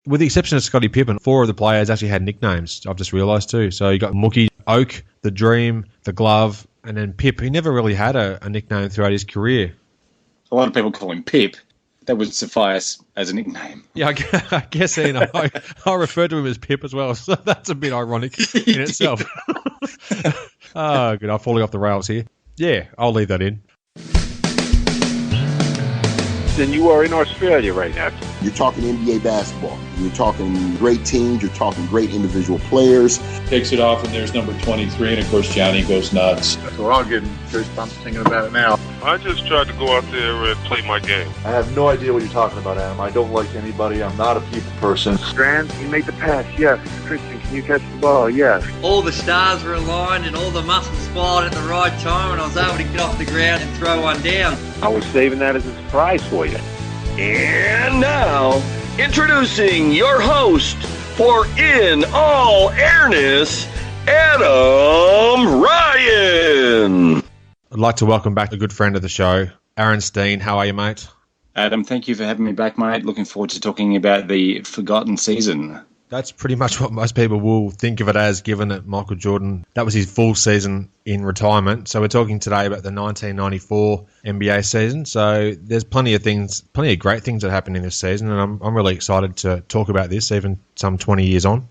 with the exception of Scottie Pippen, 4 of the players actually had nicknames, I've just realised too. So you got Mookie, Oak, the Dream, the Glove, and then Pip. He never really had a nickname throughout his career. A lot of people call him Pip. That would suffice as a nickname. Yeah, I guess, I refer to him as Pip as well, so that's a bit ironic in itself. Oh, good. I'm falling off the rails here. Yeah, I'll leave that in. Then you are in Australia right now. You're talking NBA basketball. You're talking great teams. You're talking great individual players. Takes it off, and there's number 23, and of course Johnny goes nuts. So we're all getting goosebumps thinking about it now. I just tried to go out there and play my game. I have no idea what you're talking about, Adam. I don't like anybody. I'm not a people person. Strand, you make the pass. Yes. Christian, can you catch the ball? Yes. All the stars were aligned and all the muscles fired at the right time, and I was able to get off the ground and throw one down. I was saving that as a surprise for you. And now, introducing your host for In All Airness, Adam Ryan. I'd like to welcome back a good friend of the show, Aaron Steen. How are you, mate? Adam, thank you for having me back, mate. Looking forward to talking about the forgotten season. That's pretty much what most people will think of it as, given that Michael Jordan, that was his full season in retirement. So we're talking today about the 1994 NBA season. So there's plenty of great things that happened in this season, and I'm really excited to talk about this, even some 20 years on.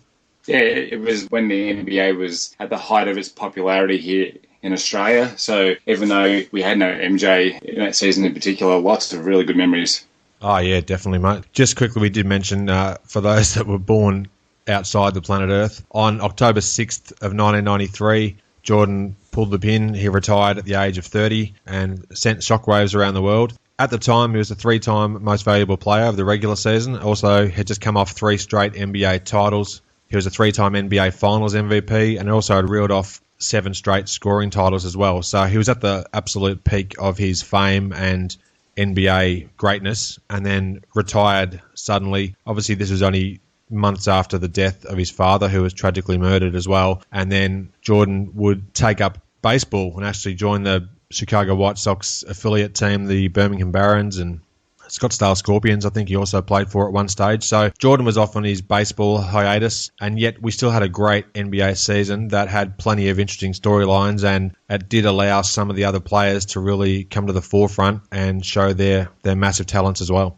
Yeah, it was when the NBA was at the height of its popularity here in Australia. So even though we had no MJ in that season in particular, lots of really good memories. Oh, yeah, definitely, mate. Just quickly, we did mention, for those that were born outside the planet Earth, on October 6th of 1993, Jordan pulled the pin. He retired at the age of 30 and sent shockwaves around the world. At the time, he was the 3-time most valuable player of the regular season. Also, had just come off 3 straight NBA titles. He was a 3-time NBA Finals MVP and also had reeled off 7 straight scoring titles as well. So he was at the absolute peak of his fame and NBA greatness, and then retired suddenly. Obviously, this was only months after the death of his father, who was tragically murdered as well. And then Jordan would take up baseball and actually join the Chicago White Sox affiliate team, the Birmingham Barons, and Scottsdale Scorpions, I think he also played for at one stage. So Jordan was off on his baseball hiatus, and yet we still had a great NBA season that had plenty of interesting storylines, and it did allow some of the other players to really come to the forefront and show their massive talents as well.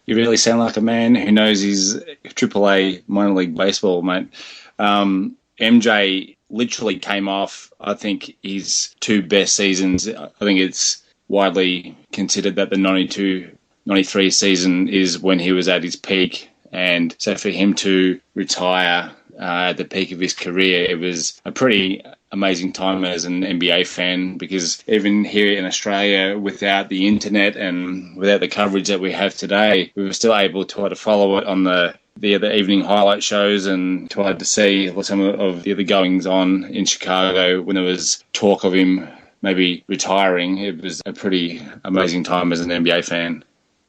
You really sound like a man who knows his AAA minor league baseball, mate. MJ literally came off, I think, his 2 best seasons. I think it's widely considered that the 92-93 season is when he was at his peak. And so for him to retire at the peak of his career, it was a pretty amazing time as an NBA fan, because even here in Australia, without the internet and without the coverage that we have today, we were still able to try to follow it on the other evening highlight shows and tried to see some of the other goings on in Chicago when there was talk of him maybe retiring. It was a pretty amazing time as an NBA fan.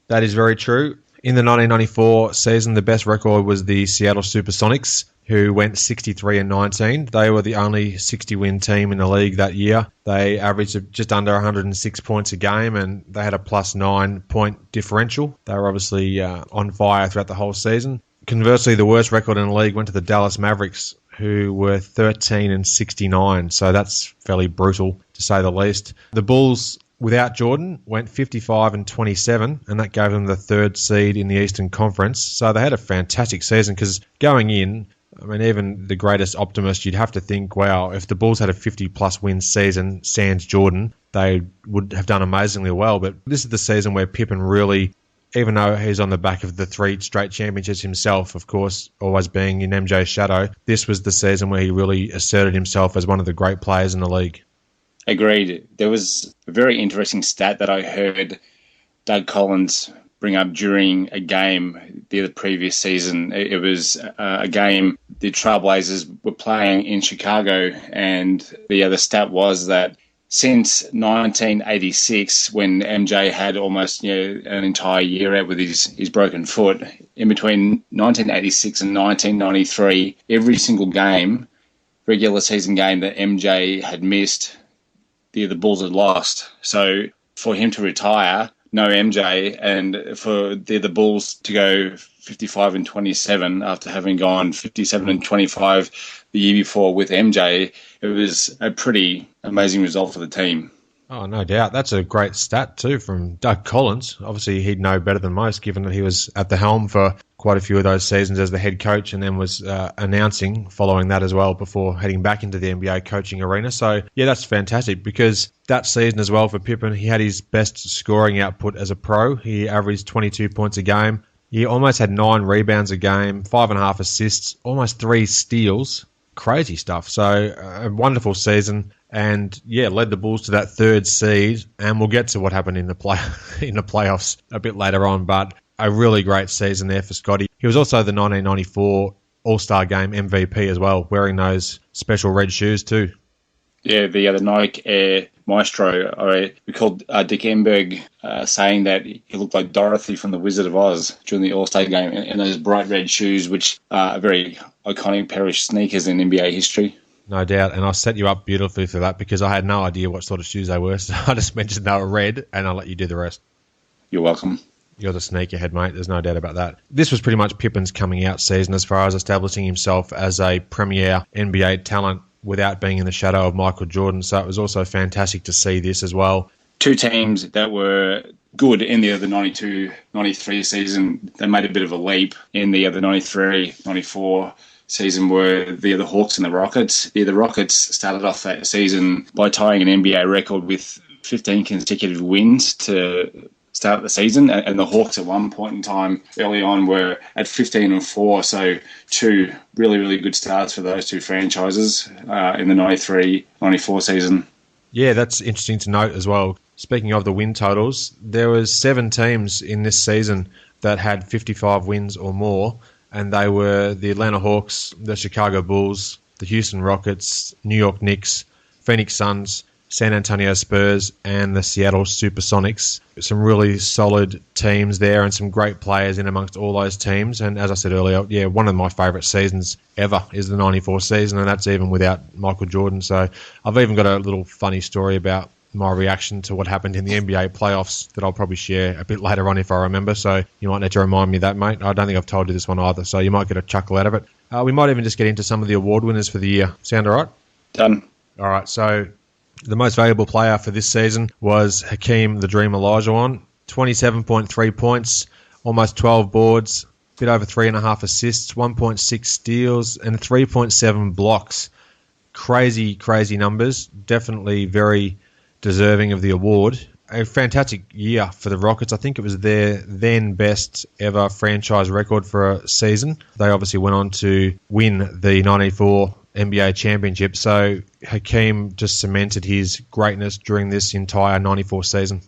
That is very true. In the 1994 season, the best record was the Seattle Supersonics, who went 63-19. They were the only 60-win team in the league that year. They averaged just under 106 points a game, and they had a plus 9-point differential. They were obviously on fire throughout the whole season. Conversely, the worst record in the league went to the Dallas Mavericks, who were 13-69. So that's fairly brutal, to say the least. The Bulls, without Jordan, went 55-27, and that gave them the 3rd seed in the Eastern Conference. So they had a fantastic season, because going in, I mean, even the greatest optimist, you'd have to think, wow, if the Bulls had a 50-plus win season, sans Jordan, they would have done amazingly well. But this is the season where Pippen really, even though he's on the back of the 3 straight championships himself, of course, always being in MJ's shadow, this was the season where he really asserted himself as one of the great players in the league. Agreed. There was a very interesting stat that I heard Doug Collins bring up during a game the previous season. It was a game the Trailblazers were playing in Chicago, and the other stat was that since 1986, when MJ had almost an entire year out with his broken foot, in between 1986 and 1993, every single game, regular season game that MJ had missed, the Bulls had lost. So for him to retire, no MJ, and for the Bulls to go 55 and 27 after having gone 57 and 25 the year before with MJ. It was a pretty amazing result for the team. Oh, no doubt. That's a great stat too from Doug Collins. Obviously, he'd know better than most, given that he was at the helm for quite a few of those seasons as the head coach, and then was announcing following that as well before heading back into the NBA coaching arena. So, yeah, that's fantastic, because that season as well for Pippen, he had his best scoring output as a pro. He averaged 22 points a game. He almost had 9 rebounds a game, 5.5 assists, almost 3 steals. Crazy stuff. So, a wonderful season. And yeah, led the Bulls to that 3rd seed, and we'll get to what happened in the playoffs a bit later on. But a really great season there for Scotty. He was also the 1994 All-Star Game MVP as well, wearing those special red shoes too. Yeah, the Nike Air Maestro. We called Dick Enberg saying that he looked like Dorothy from The Wizard of Oz during the All-Star Game in those bright red shoes, which are a very iconic pair of sneakers in NBA history. No doubt, and I set you up beautifully for that, because I had no idea what sort of shoes they were, so I just mentioned they were red, and I'll let you do the rest. You're welcome. You're the sneakerhead, mate. There's no doubt about that. This was pretty much Pippen's coming out season as far as establishing himself as a premier NBA talent without being in the shadow of Michael Jordan, so it was also fantastic to see this as well. 2 teams that were good in the other 92-93 season. They made a bit of a leap in the other 93-94 season were the Hawks and the Rockets. The Rockets started off that season by tying an NBA record with 15 consecutive wins to start the season, and the Hawks at one point in time early on were at 15-4, so 2 really, really good starts for those 2 franchises in the 93-94 season. Yeah, that's interesting to note as well. Speaking of the win totals, there was 7 teams in this season that had 55 wins or more, and they were the Atlanta Hawks, the Chicago Bulls, the Houston Rockets, New York Knicks, Phoenix Suns, San Antonio Spurs, and the Seattle Supersonics. Some really solid teams there and some great players in amongst all those teams. And as I said earlier, yeah, one of my favourite seasons ever is the 94 season, and that's even without Michael Jordan. So I've even got a little funny story about my reaction to what happened in the NBA playoffs that I'll probably share a bit later on if I remember. So you might need to remind me of that, mate. I don't think I've told you this one either, so you might get a chuckle out of it. We might even just get into some of the award winners for the year. Sound all right? Done. All right, so the most valuable player for this season was Hakeem the Dream Olajuwon. 27.3 points, almost 12 boards, a bit over 3.5 assists, 1.6 steals, and 3.7 blocks. Crazy, crazy numbers. Definitely very deserving of the award. A fantastic year for the Rockets. I think it was their then best ever franchise record for a season. They obviously went on to win the 94 NBA championship. So Hakeem just cemented his greatness during this entire 94 season.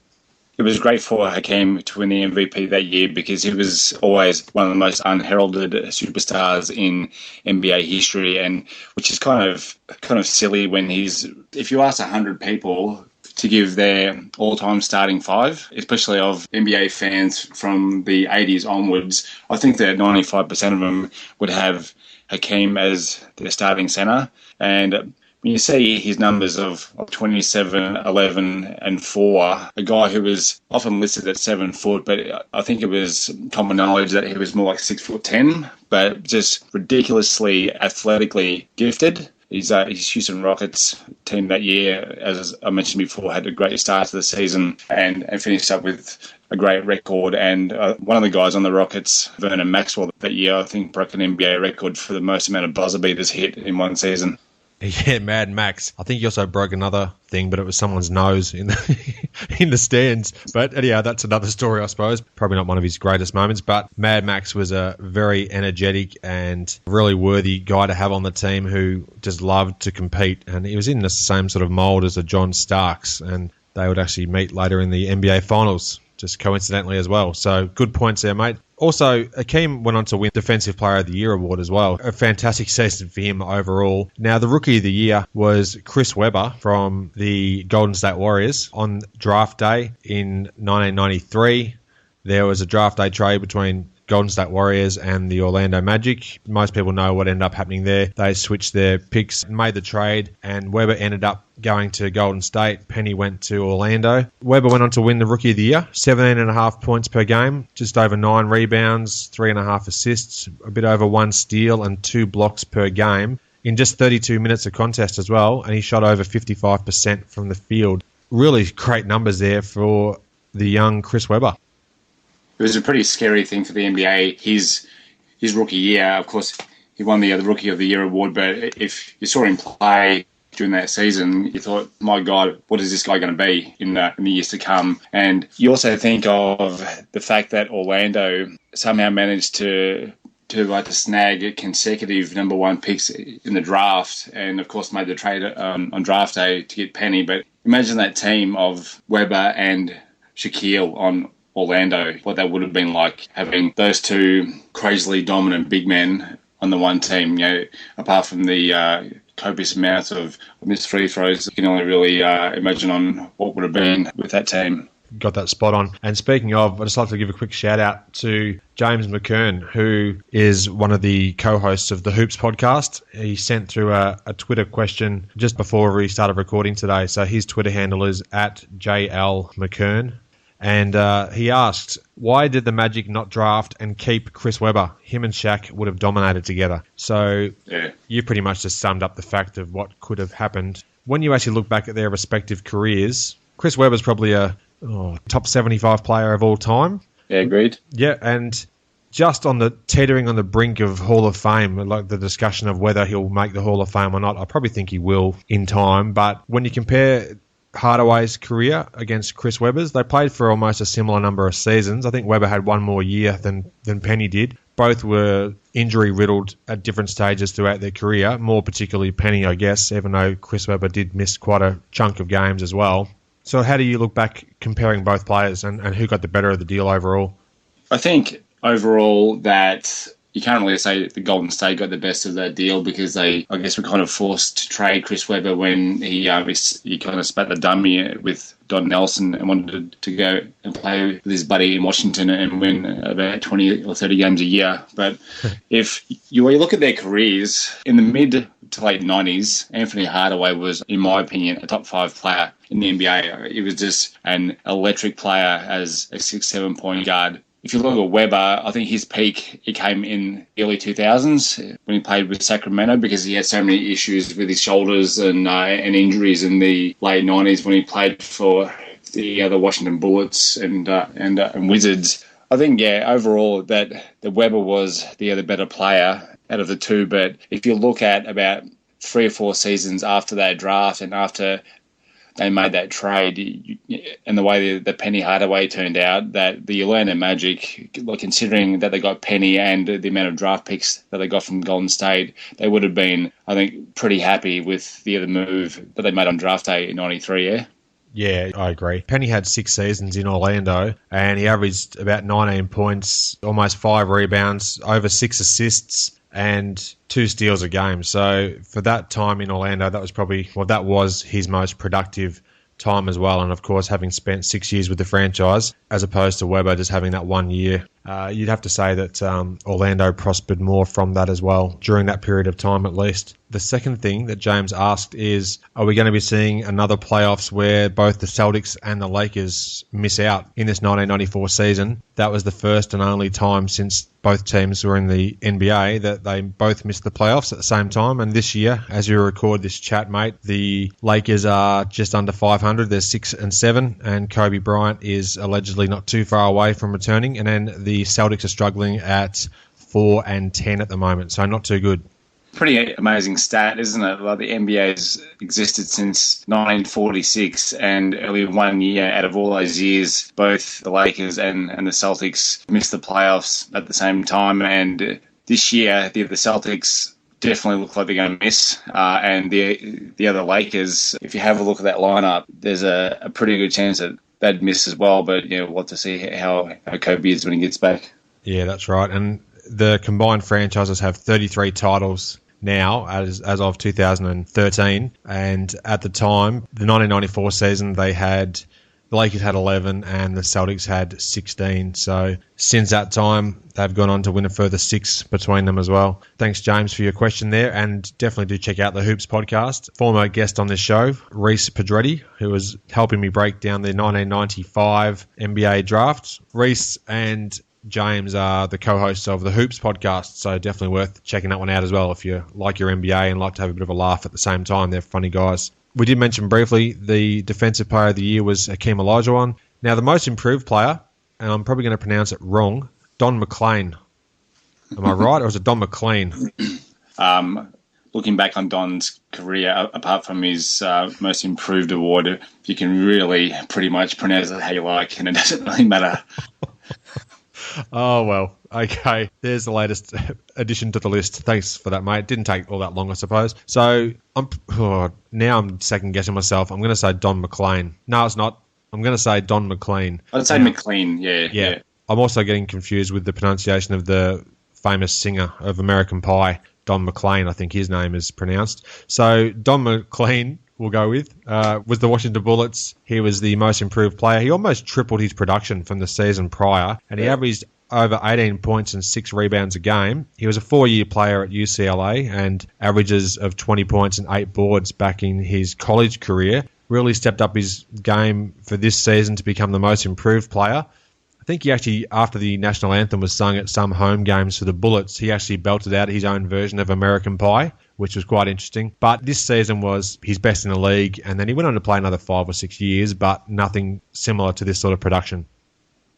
It was great for Hakeem to win the MVP that year because he was always one of the most unheralded superstars in NBA history, and which is kind of silly when if you ask 100 people to give their all-time starting 5, especially of NBA fans from the 80s onwards, I think that 95% of them would have Hakeem as their starting center. And when you see his numbers of 27, 11, and 4, a guy who was often listed at 7 foot, but I think it was common knowledge that he was more like 6'10", but just ridiculously athletically gifted. His Houston Rockets team that year, as I mentioned before, had a great start to the season and finished up with a great record. And one of the guys on the Rockets, Vernon Maxwell, that year, I think broke an NBA record for the most amount of buzzer beaters hit in one season. Yeah, Mad Max. I think he also broke another thing, but it was someone's nose in the stands. But anyhow, that's another story, I suppose. Probably not one of his greatest moments, but Mad Max was a very energetic and really worthy guy to have on the team who just loved to compete. And he was in the same sort of mould as a John Starks, and they would actually meet later in the NBA Finals, just coincidentally as well. So good points there, mate. Also, Hakeem went on to win Defensive Player of the Year award as well. A fantastic season for him overall. Now, the Rookie of the Year was Chris Webber from the Golden State Warriors. On draft day in 1993, there was a draft day trade between Golden State Warriors and the Orlando Magic. Most people know what ended up happening there. They switched their picks and made the trade, and Webber ended up going to Golden State. Penny went to Orlando. Webber went on to win the Rookie of the Year, 17.5 points per game, just over 9 rebounds, 3.5 assists, a bit over 1 steal and 2 blocks per game in just 32 minutes of contest as well, and he shot over 55% from the field. Really great numbers there for the young Chris Webber. It was a pretty scary thing for the NBA. His rookie year, of course, he won the Rookie of the Year award, but if you saw him play during that season, you thought, my God, what is this guy going to be in the years to come? And you also think of the fact that Orlando somehow managed to snag consecutive number 1 picks in the draft, and of course made the trade on draft day to get Penny. But imagine that team of Webber and Shaquille on Orlando, what that would have been like, having those two crazily dominant big men on the one team. Apart from the copious amounts of missed free throws, you can only really imagine on what would have been with that team. Got that spot on. And speaking of, I'd just like to give a quick shout out to James McKern, who is one of the co-hosts of the Hoops podcast. He sent through a Twitter question just before we started recording today. So his Twitter handle is @JLMcKern. And he asked, why did the Magic not draft and keep Chris Webber? Him and Shaq would have dominated together. So you pretty much just summed up the fact of what could have happened. When you actually look back at their respective careers, Chris Webber's probably a top 75 player of all time. Yeah, agreed. Yeah, and just teetering on the brink of Hall of Fame, like the discussion of whether he'll make the Hall of Fame or not, I probably think he will in time. But when you compare Hardaway's career against Chris Webber's, they played for almost a similar number of seasons. I think Webber had 1 more year than Penny did. Both were injury-riddled at different stages throughout their career, more particularly Penny, I guess, even though Chris Webber did miss quite a chunk of games as well. So how do you look back comparing both players and who got the better of the deal overall? I think overall that you can't really say that the Golden State got the best of that deal, because they, I guess, were kind of forced to trade Chris Webber when he kind of spat the dummy with Don Nelson and wanted to go and play with his buddy in Washington and win about 20 or 30 games a year. But if you look at their careers, in the mid to late 90s, Anthony Hardaway was, in my opinion, a top 5 player in the NBA. He was just an electric player as a 6-7 point guard. If you look at Webber, I think his peak, it came in the early 2000s when he played with Sacramento, because he had so many issues with his shoulders and injuries in the late 90s when he played for the Washington Bullets and Wizards. I think, overall that the Webber was the better player out of the two. But if you look at about 3 or 4 seasons after that draft and after they made that trade, and the way that Penny Hardaway turned out, that the Orlando Magic, considering that they got Penny and the amount of draft picks that they got from Golden State, they would have been, I think, pretty happy with the other move that they made on draft day in 93, yeah? Yeah, I agree. Penny had 6 seasons in Orlando, and he averaged about 19 points, almost 5 rebounds, over 6 assists, and 2 steals a game. So for that time in Orlando, that was his most productive time as well. And of course, having spent 6 years with the franchise, as opposed to Webber just having that 1 year, you'd have to say that Orlando prospered more from that as well, during that period of time at least. The second thing that James asked is, are we going to be seeing another playoffs where both the Celtics and the Lakers miss out in this 1994 season? That was the first and only time since both teams were in the NBA that they both missed the playoffs at the same time. And this year, as we record this chat, mate, the Lakers are just under 500. They're 6-7, and Kobe Bryant is allegedly not too far away from returning. And then the Celtics are struggling at 4-10 at the moment, so not too good. Pretty amazing stat, isn't it? Like, the NBA's existed since 1946, and only 1 year out of all those years, both the Lakers and the Celtics missed the playoffs at the same time. And this year, the Celtics definitely look like they're going to miss. And the other Lakers, if you have a look at that lineup, there's a pretty good chance that they'd miss as well. But we'll have to see how Kobe is when he gets back. Yeah, that's right. And the combined franchises have 33 titles now as of 2013, and at the time, the 1994 season, they had The Lakers had 11 and the Celtics had 16. So since that time, they've gone on to win a further 6 between them as well. Thanks, James, for your question there. And definitely do check out the Hoops podcast. Former guest on this show, Reese Pedretti, who was helping me break down the 1995 NBA draft. Reese and James are the co-hosts of the Hoops podcast, so definitely worth checking that one out as well if you like your NBA and like to have a bit of a laugh at the same time. They're funny guys. We did mention briefly the Defensive Player of the Year was Hakeem Olajuwon. Now, the most improved player, and I'm probably going to pronounce it wrong, Don McLean. Am I right, or is it Don McLean? Looking back on Don's career, apart from his most improved award, you can really pretty much pronounce it how you like, and it doesn't really matter. Oh, well, okay. There's the latest addition to the list. Thanks for that, mate. Didn't take all that long, I suppose. So now I'm second-guessing myself. I'm going to say Don McLean. No, it's not. I'm going to say Don McLean. I'd say McLean, yeah. I'm also getting confused with the pronunciation of the famous singer of American Pie, Don McLean, I think his name is pronounced. So Don McLean, we'll go with, was the Washington Bullets. He was the most improved player. He almost tripled his production from the season prior, and he averaged over 18 points and 6 rebounds a game. He was a 4-year player at UCLA and averages of 20 points and 8 boards back in his college career. Really stepped up his game for this season to become the most improved player. I think he actually, after the national anthem was sung at some home games for the Bullets, he actually belted out his own version of American Pie, which was quite interesting. But this season was his best in the league, and then he went on to play another 5 or 6 years, but nothing similar to this sort of production.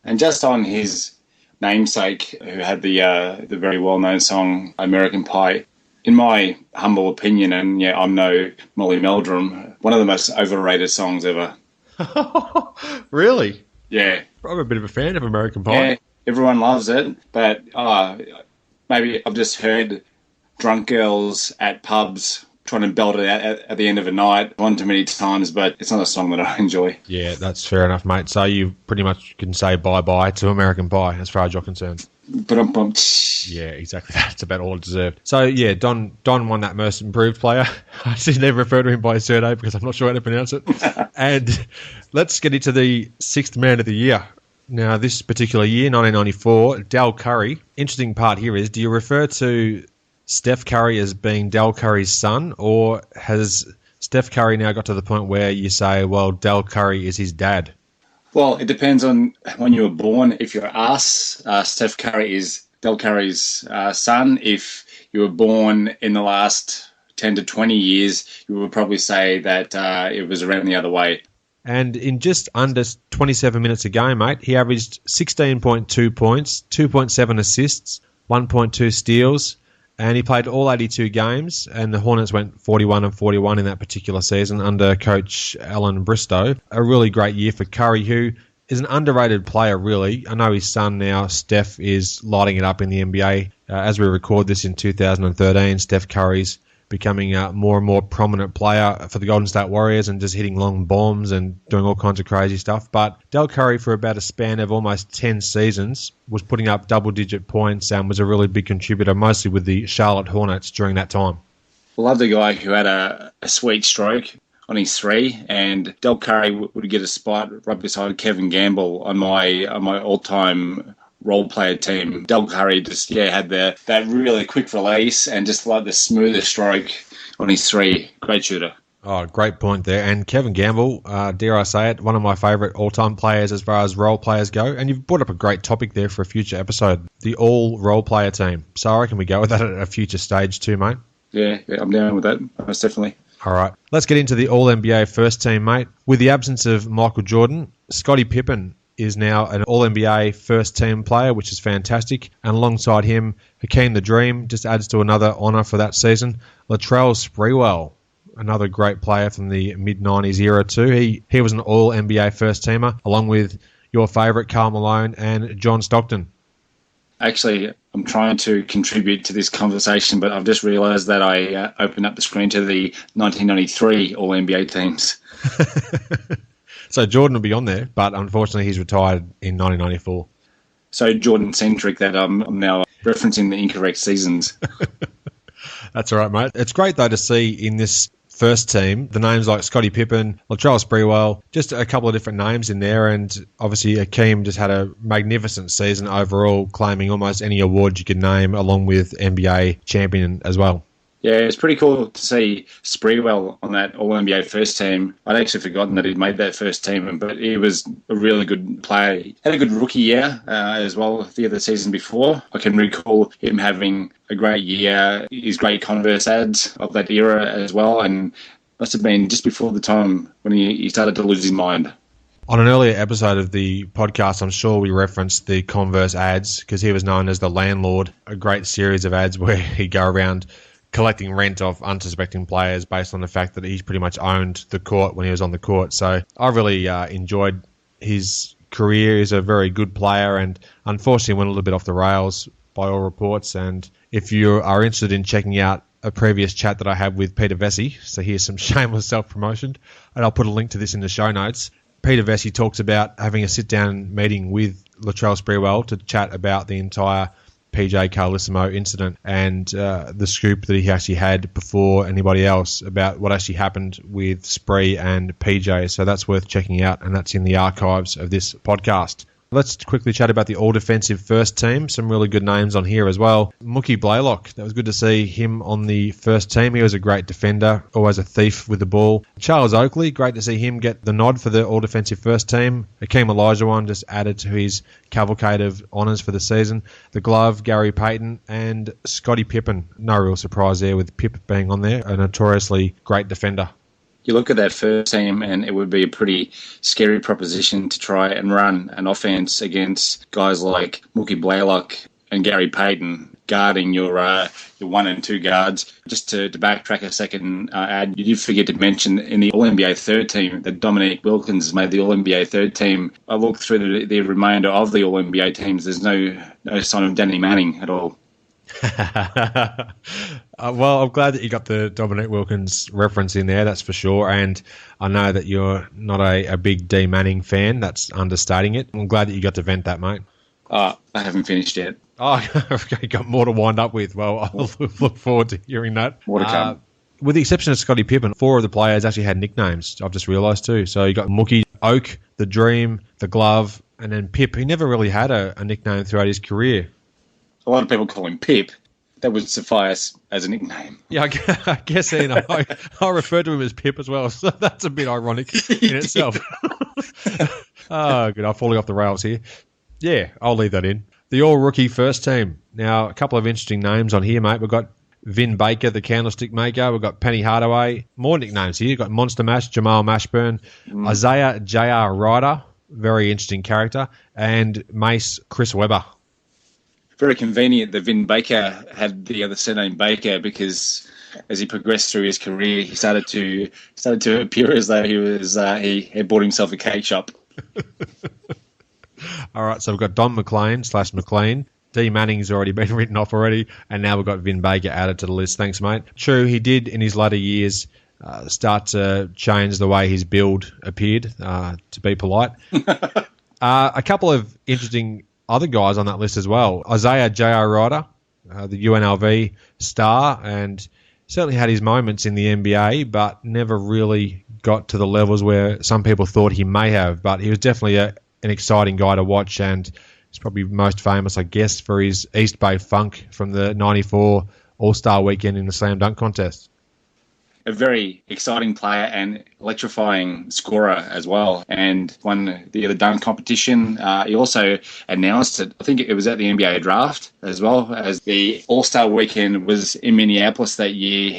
And just on his namesake, who had the very well-known song American Pie, in my humble opinion, and yeah, I'm no Molly Meldrum, one of the most overrated songs ever. Really? Yeah. I'm a bit of a fan of American Pie. Yeah, everyone loves it, but maybe I've just heard drunk girls at pubs trying to belt it out at the end of a night one too many times, but it's not a song that I enjoy. Yeah, that's fair enough, mate. So you pretty much can say bye-bye to American Pie as far as you're concerned. Yeah, exactly. That's about all it deserved. So, yeah, Don won that most improved player. I just never refer to him by his surname because I'm not sure how to pronounce it. And let's get into the 6th man of the year. Now, this particular year, 1994, Del Curry. Interesting part here is, do you refer to Steph Curry as being Del Curry's son, or has Steph Curry now got to the point where you say, well, Del Curry is his dad? Well, it depends on when you were born. If you're us, Steph Curry is Del Curry's son. If you were born in the last 10 to 20 years, you would probably say that it was around the other way. And in just under 27 minutes a game, mate, he averaged 16.2 points, 2.7 assists, 1.2 steals, and he played all 82 games, and the Hornets went 41-41 in that particular season under coach Alan Bristow. A really great year for Curry, who is an underrated player, really. I know his son now, Steph, is lighting it up in the NBA. As we record this in 2013, Steph Curry's becoming a more and more prominent player for the Golden State Warriors and just hitting long bombs and doing all kinds of crazy stuff. But Del Curry, for about a span of almost 10 seasons, was putting up double-digit points and was a really big contributor, mostly with the Charlotte Hornets during that time. I love the guy who had a sweet stroke on his 3, and Del Curry would get a spot right beside Kevin Gamble on my all-time role player team. Del Curry just had that really quick release and just like the smoothest stroke on his 3. Great shooter. Oh, great point there. And Kevin Gamble, dare I say it, one of my favourite all-time players as far as role players go. And you've brought up a great topic there for a future episode, the all role player team. So I reckon we go with that at a future stage too, mate. Yeah, I'm down with that, most definitely. All right, let's get into the All-NBA first team, mate. With the absence of Michael Jordan, Scottie Pippen is now an All-NBA first-team player, which is fantastic. And alongside him, Hakeem the Dream just adds to another honour for that season. Latrell Sprewell, another great player from the mid-90s era too. He was an All-NBA first-teamer, along with your favourite Karl Malone and John Stockton. Actually, I'm trying to contribute to this conversation, but I've just realised that I opened up the screen to the 1993 All-NBA teams. So Jordan will be on there, but unfortunately he's retired in 1994. So Jordan-centric that I'm now referencing the incorrect seasons. That's all right, mate. It's great, though, to see in this first team, the names like Scottie Pippen, Latrell Sprewell, just a couple of different names in there. And obviously Akeem just had a magnificent season overall, claiming almost any award you could name, along with NBA champion as well. Yeah, it's pretty cool to see Sprewell on that All-NBA first team. I'd actually forgotten that he'd made that first team, but he was a really good player. He had a good rookie year as well the other season before. I can recall him having a great year, his great Converse ads of that era as well, and must have been just before the time when he started to lose his mind. On an earlier episode of the podcast, I'm sure we referenced the Converse ads because he was known as the landlord, a great series of ads where he'd go around collecting rent off unsuspecting players based on the fact that he pretty much owned the court when he was on the court. So I really enjoyed his career. He's a very good player and unfortunately went a little bit off the rails by all reports. And if you are interested in checking out a previous chat that I had with Peter Vesey, so here's some shameless self-promotion, and I'll put a link to this in the show notes. Peter Vesey talks about having a sit-down meeting with Latrell Sprewell to chat about the entire PJ Carlissimo incident and the scoop that he actually had before anybody else about what actually happened with Spree and PJ. So that's worth checking out, and that's in the archives of this podcast. Let's quickly chat about the all-defensive first team. Some really good names on here as well. Mookie Blaylock, that was good to see him on the first team. He was a great defender, always a thief with the ball. Charles Oakley, great to see him get the nod for the all-defensive first team. Akeem Olajuwon just added to his cavalcade of honours for the season. The glove, Gary Payton, and Scottie Pippen. No real surprise there with Pip being on there, a notoriously great defender. You look at that first team and it would be a pretty scary proposition to try and run an offense against guys like Mookie Blaylock and Gary Payton guarding your 1 and 2 guards. Just to backtrack a second, Ad, you did forget to mention in the All-NBA third team that Dominique Wilkins made the All-NBA third team. I looked through the remainder of the All-NBA teams. There's no sign of Danny Manning at all. Well, I'm glad that you got the Dominic Wilkins reference in there, that's for sure. And I know that you're not a big D Manning fan. That's understating it. I'm glad that you got to vent that, mate. I haven't finished yet. Oh, okay, got more to wind up with. Well, I'll look forward to hearing that. More to come. With the exception of Scottie Pippen, 4 of the players actually had nicknames, I've just realised too. So you got Mookie, Oak, the Dream, the Glove, and then Pip. He never really had a nickname throughout his career. A lot of people call him Pip. That would suffice as a nickname. Yeah, I guess I refer to him as Pip as well, so that's a bit ironic in itself. Oh, good. I'm falling off the rails here. Yeah, I'll leave that in. The all-rookie first team. Now, a couple of interesting names on here, mate. We've got Vin Baker, the candlestick maker. We've got Penny Hardaway. More nicknames here. You've got Monster Mash, Jamal Mashburn, Isaiah J.R. Ryder, very interesting character, and Mace Chris Webber. Very convenient that Vin Baker had the other surname Baker because as he progressed through his career, he started to appear as though he had bought himself a cake shop. All right, so we've got Don McLean / McLean. D Manning's already been written off already, and now we've got Vin Baker added to the list. Thanks, mate. True, he did in his latter years start to change the way his build appeared, to be polite. A couple of interesting other guys on that list as well. Isaiah J.R. Ryder, the UNLV star, and certainly had his moments in the NBA, but never really got to the levels where some people thought he may have. But he was definitely an exciting guy to watch, and he's probably most famous, I guess, for his East Bay Funk from the 94 All-Star Weekend in the Slam Dunk Contest. A very exciting player and electrifying scorer as well, and won the dunk competition. He also announced it, I think it was at the NBA draft as well, as the All-Star Weekend was in Minneapolis that year.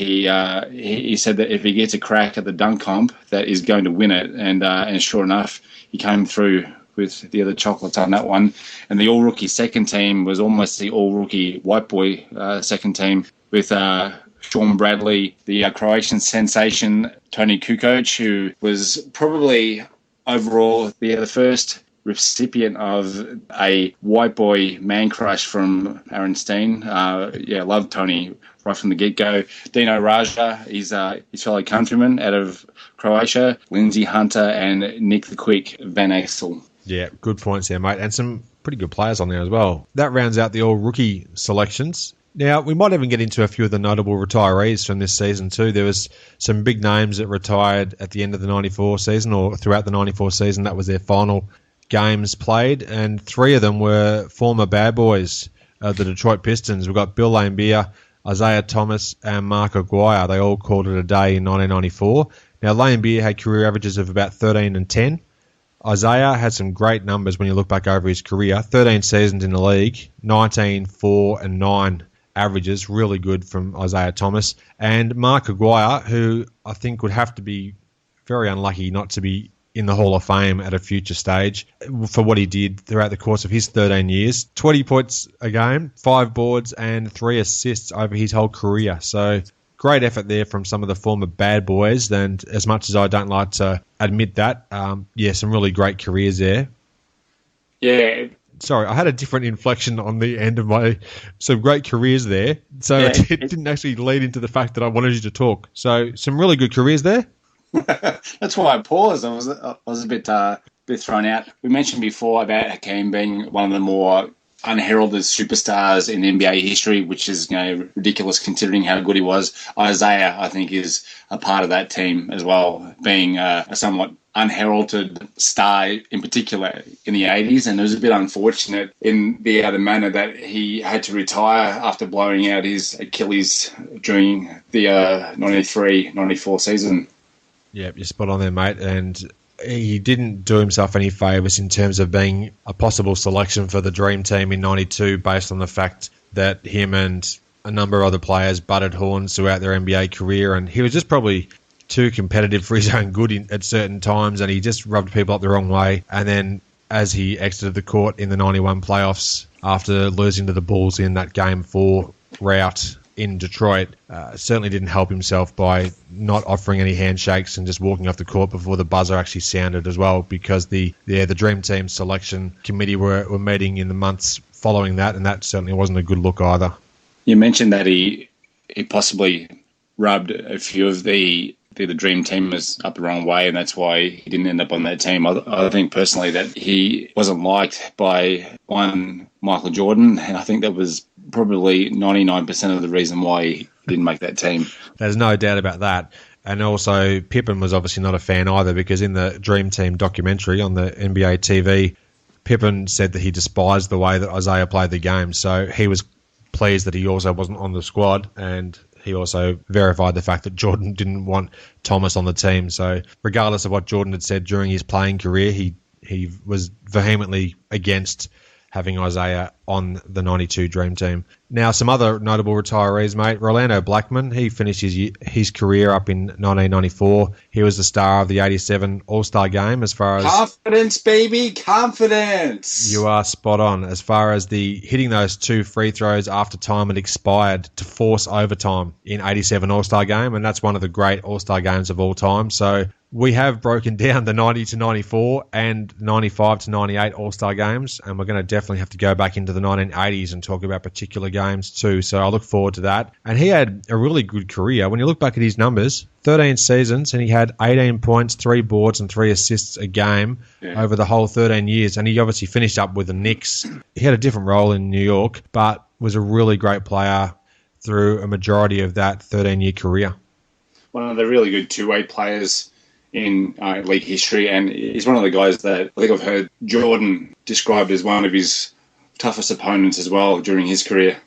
He said that if he gets a crack at the dunk comp, that he's going to win it, and sure enough, he came through with the other chocolates on that one. And the all-rookie second team was almost the all-rookie white boy second team with Sean Bradley, the Croatian sensation, Tony Kukoc, who was probably overall the first recipient of a white boy man crush from Aaron Steen. Loved Tony right from the get-go. Dino Raja, his fellow countryman out of Croatia, Lindsay Hunter, and Nick the Quick Van Exel. Yeah, good points there, mate. And some pretty good players on there as well. That rounds out the all-rookie selections. Now, we might even get into a few of the notable retirees from this season too. There was some big names that retired at the end of the 94 season or throughout the 94 season. That was their final games played, and 3 of them were former bad boys of the Detroit Pistons. We've got Bill Laimbeer, Isaiah Thomas, and Mark Aguirre. They all called it a day in 1994. Now, Laimbeer had career averages of about 13 and 10. Isaiah had some great numbers when you look back over his career. 13 seasons in the league, 19, 4, and 9 averages, really good from Isaiah Thomas. And Mark Aguirre, who I think would have to be very unlucky not to be in the Hall of Fame at a future stage for what he did throughout the course of his 13 years. 20 points a game, 5 boards, and 3 assists over his whole career. So great effort there from some of the former bad boys. And as much as I don't like to admit that, some really great careers there. Yeah. Sorry, I had a different inflection on the end of some great careers there. So it didn't actually lead into the fact that I wanted you to talk. So some really good careers there. That's why I paused. I was a bit thrown out. We mentioned before about Hakeem being one of the more unheralded superstars in NBA history, which is ridiculous considering how good he was. Isaiah, I think, is a part of that team as well, being a somewhat unheralded star in particular in the 80s, and it was a bit unfortunate in the other manner that he had to retire after blowing out his Achilles during the 93-94 season. Yeah, you're spot on there, mate. And he didn't do himself any favours in terms of being a possible selection for the Dream Team in 92 based on the fact that him and a number of other players butted horns throughout their NBA career, and he was just probably too competitive for his own good at certain times, and he just rubbed people up the wrong way. And then as he exited the court in the 91 playoffs after losing to the Bulls in that Game 4 rout in Detroit, certainly didn't help himself by not offering any handshakes and just walking off the court before the buzzer actually sounded as well, because the Dream Team selection committee were meeting in the months following that, and that certainly wasn't a good look either. You mentioned that he possibly rubbed a few of the Dream Teamers up the wrong way, and that's why he didn't end up on that team. I think personally that he wasn't liked by one Michael Jordan, and I think that was probably 99% of the reason why he didn't make that team. There's no doubt about that. And also Pippen was obviously not a fan either, because in the Dream Team documentary on the NBA TV, Pippen said that he despised the way that Isaiah played the game. So he was pleased that he also wasn't on the squad, and he also verified the fact that Jordan didn't want Thomas on the team. So regardless of what Jordan had said during his playing career, he was vehemently against having Isaiah on the 92 Dream Team. Now, some other notable retirees, mate. Rolando Blackman, he finished his career up in 1994. He was the star of the 87 All-Star Game as far as... Confidence, baby, confidence! You are spot on. As far as the hitting those 2 free throws after time had expired to force overtime in 87 All-Star Game, and that's one of the great All-Star Games of all time. So we have broken down the 90 to 94 and 95 to 98 All-Star Games, and we're going to definitely have to go back into the 1980s and talk about particular games too. So I look forward to that. And he had a really good career. When you look back at his numbers, 13 seasons, and he had 18 points, 3 boards, and 3 assists a game over the whole 13 years. And he obviously finished up with the Knicks. He had a different role in New York, but was a really great player through a majority of that 13-year career. One of the really good two-way players in league history, and he's one of the guys that I think I've heard Jordan described as one of his toughest opponents as well during his career.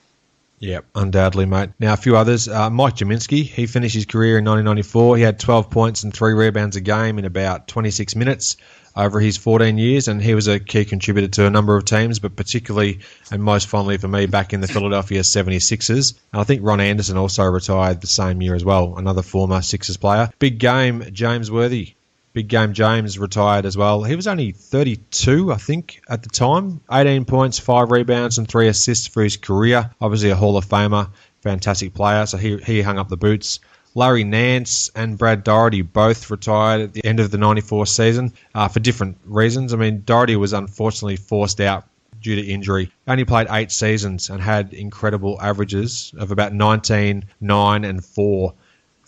Yeah, undoubtedly, mate. Now, a few others. Mike Jaminski, he finished his career in 1994. He had 12 points and 3 rebounds a game in about 26 minutes over his 14 years, and he was a key contributor to a number of teams, but particularly and most fondly for me back in the Philadelphia 76ers. And I think Ron Anderson also retired the same year as well, another former Sixers player. Big game, James Worthy. Big game James retired as well. He was only 32, I think, at the time. 18 points, 5 rebounds, and 3 assists for his career. Obviously a Hall of Famer, fantastic player, so he hung up the boots. Larry Nance and Brad Daugherty both retired at the end of the 94 season for different reasons. I mean, Daugherty was unfortunately forced out due to injury. Only played 8 seasons and had incredible averages of about 19, 9, and 4.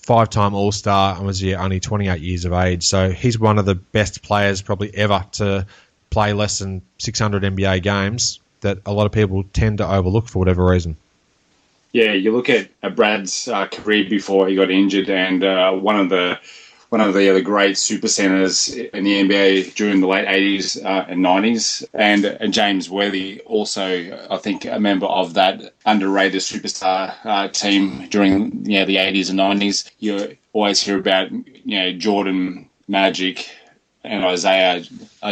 5-time All-Star and was only 28 years of age. So he's one of the best players probably ever to play less than 600 NBA games that a lot of people tend to overlook for whatever reason. Yeah, you look at Brad's career before he got injured, and one of the other great super centers in the NBA during the late 80s and 90s, and James Worthy, also I think a member of that underrated superstar team during the 80s and 90s. You always hear about Jordan, Magic, and Isaiah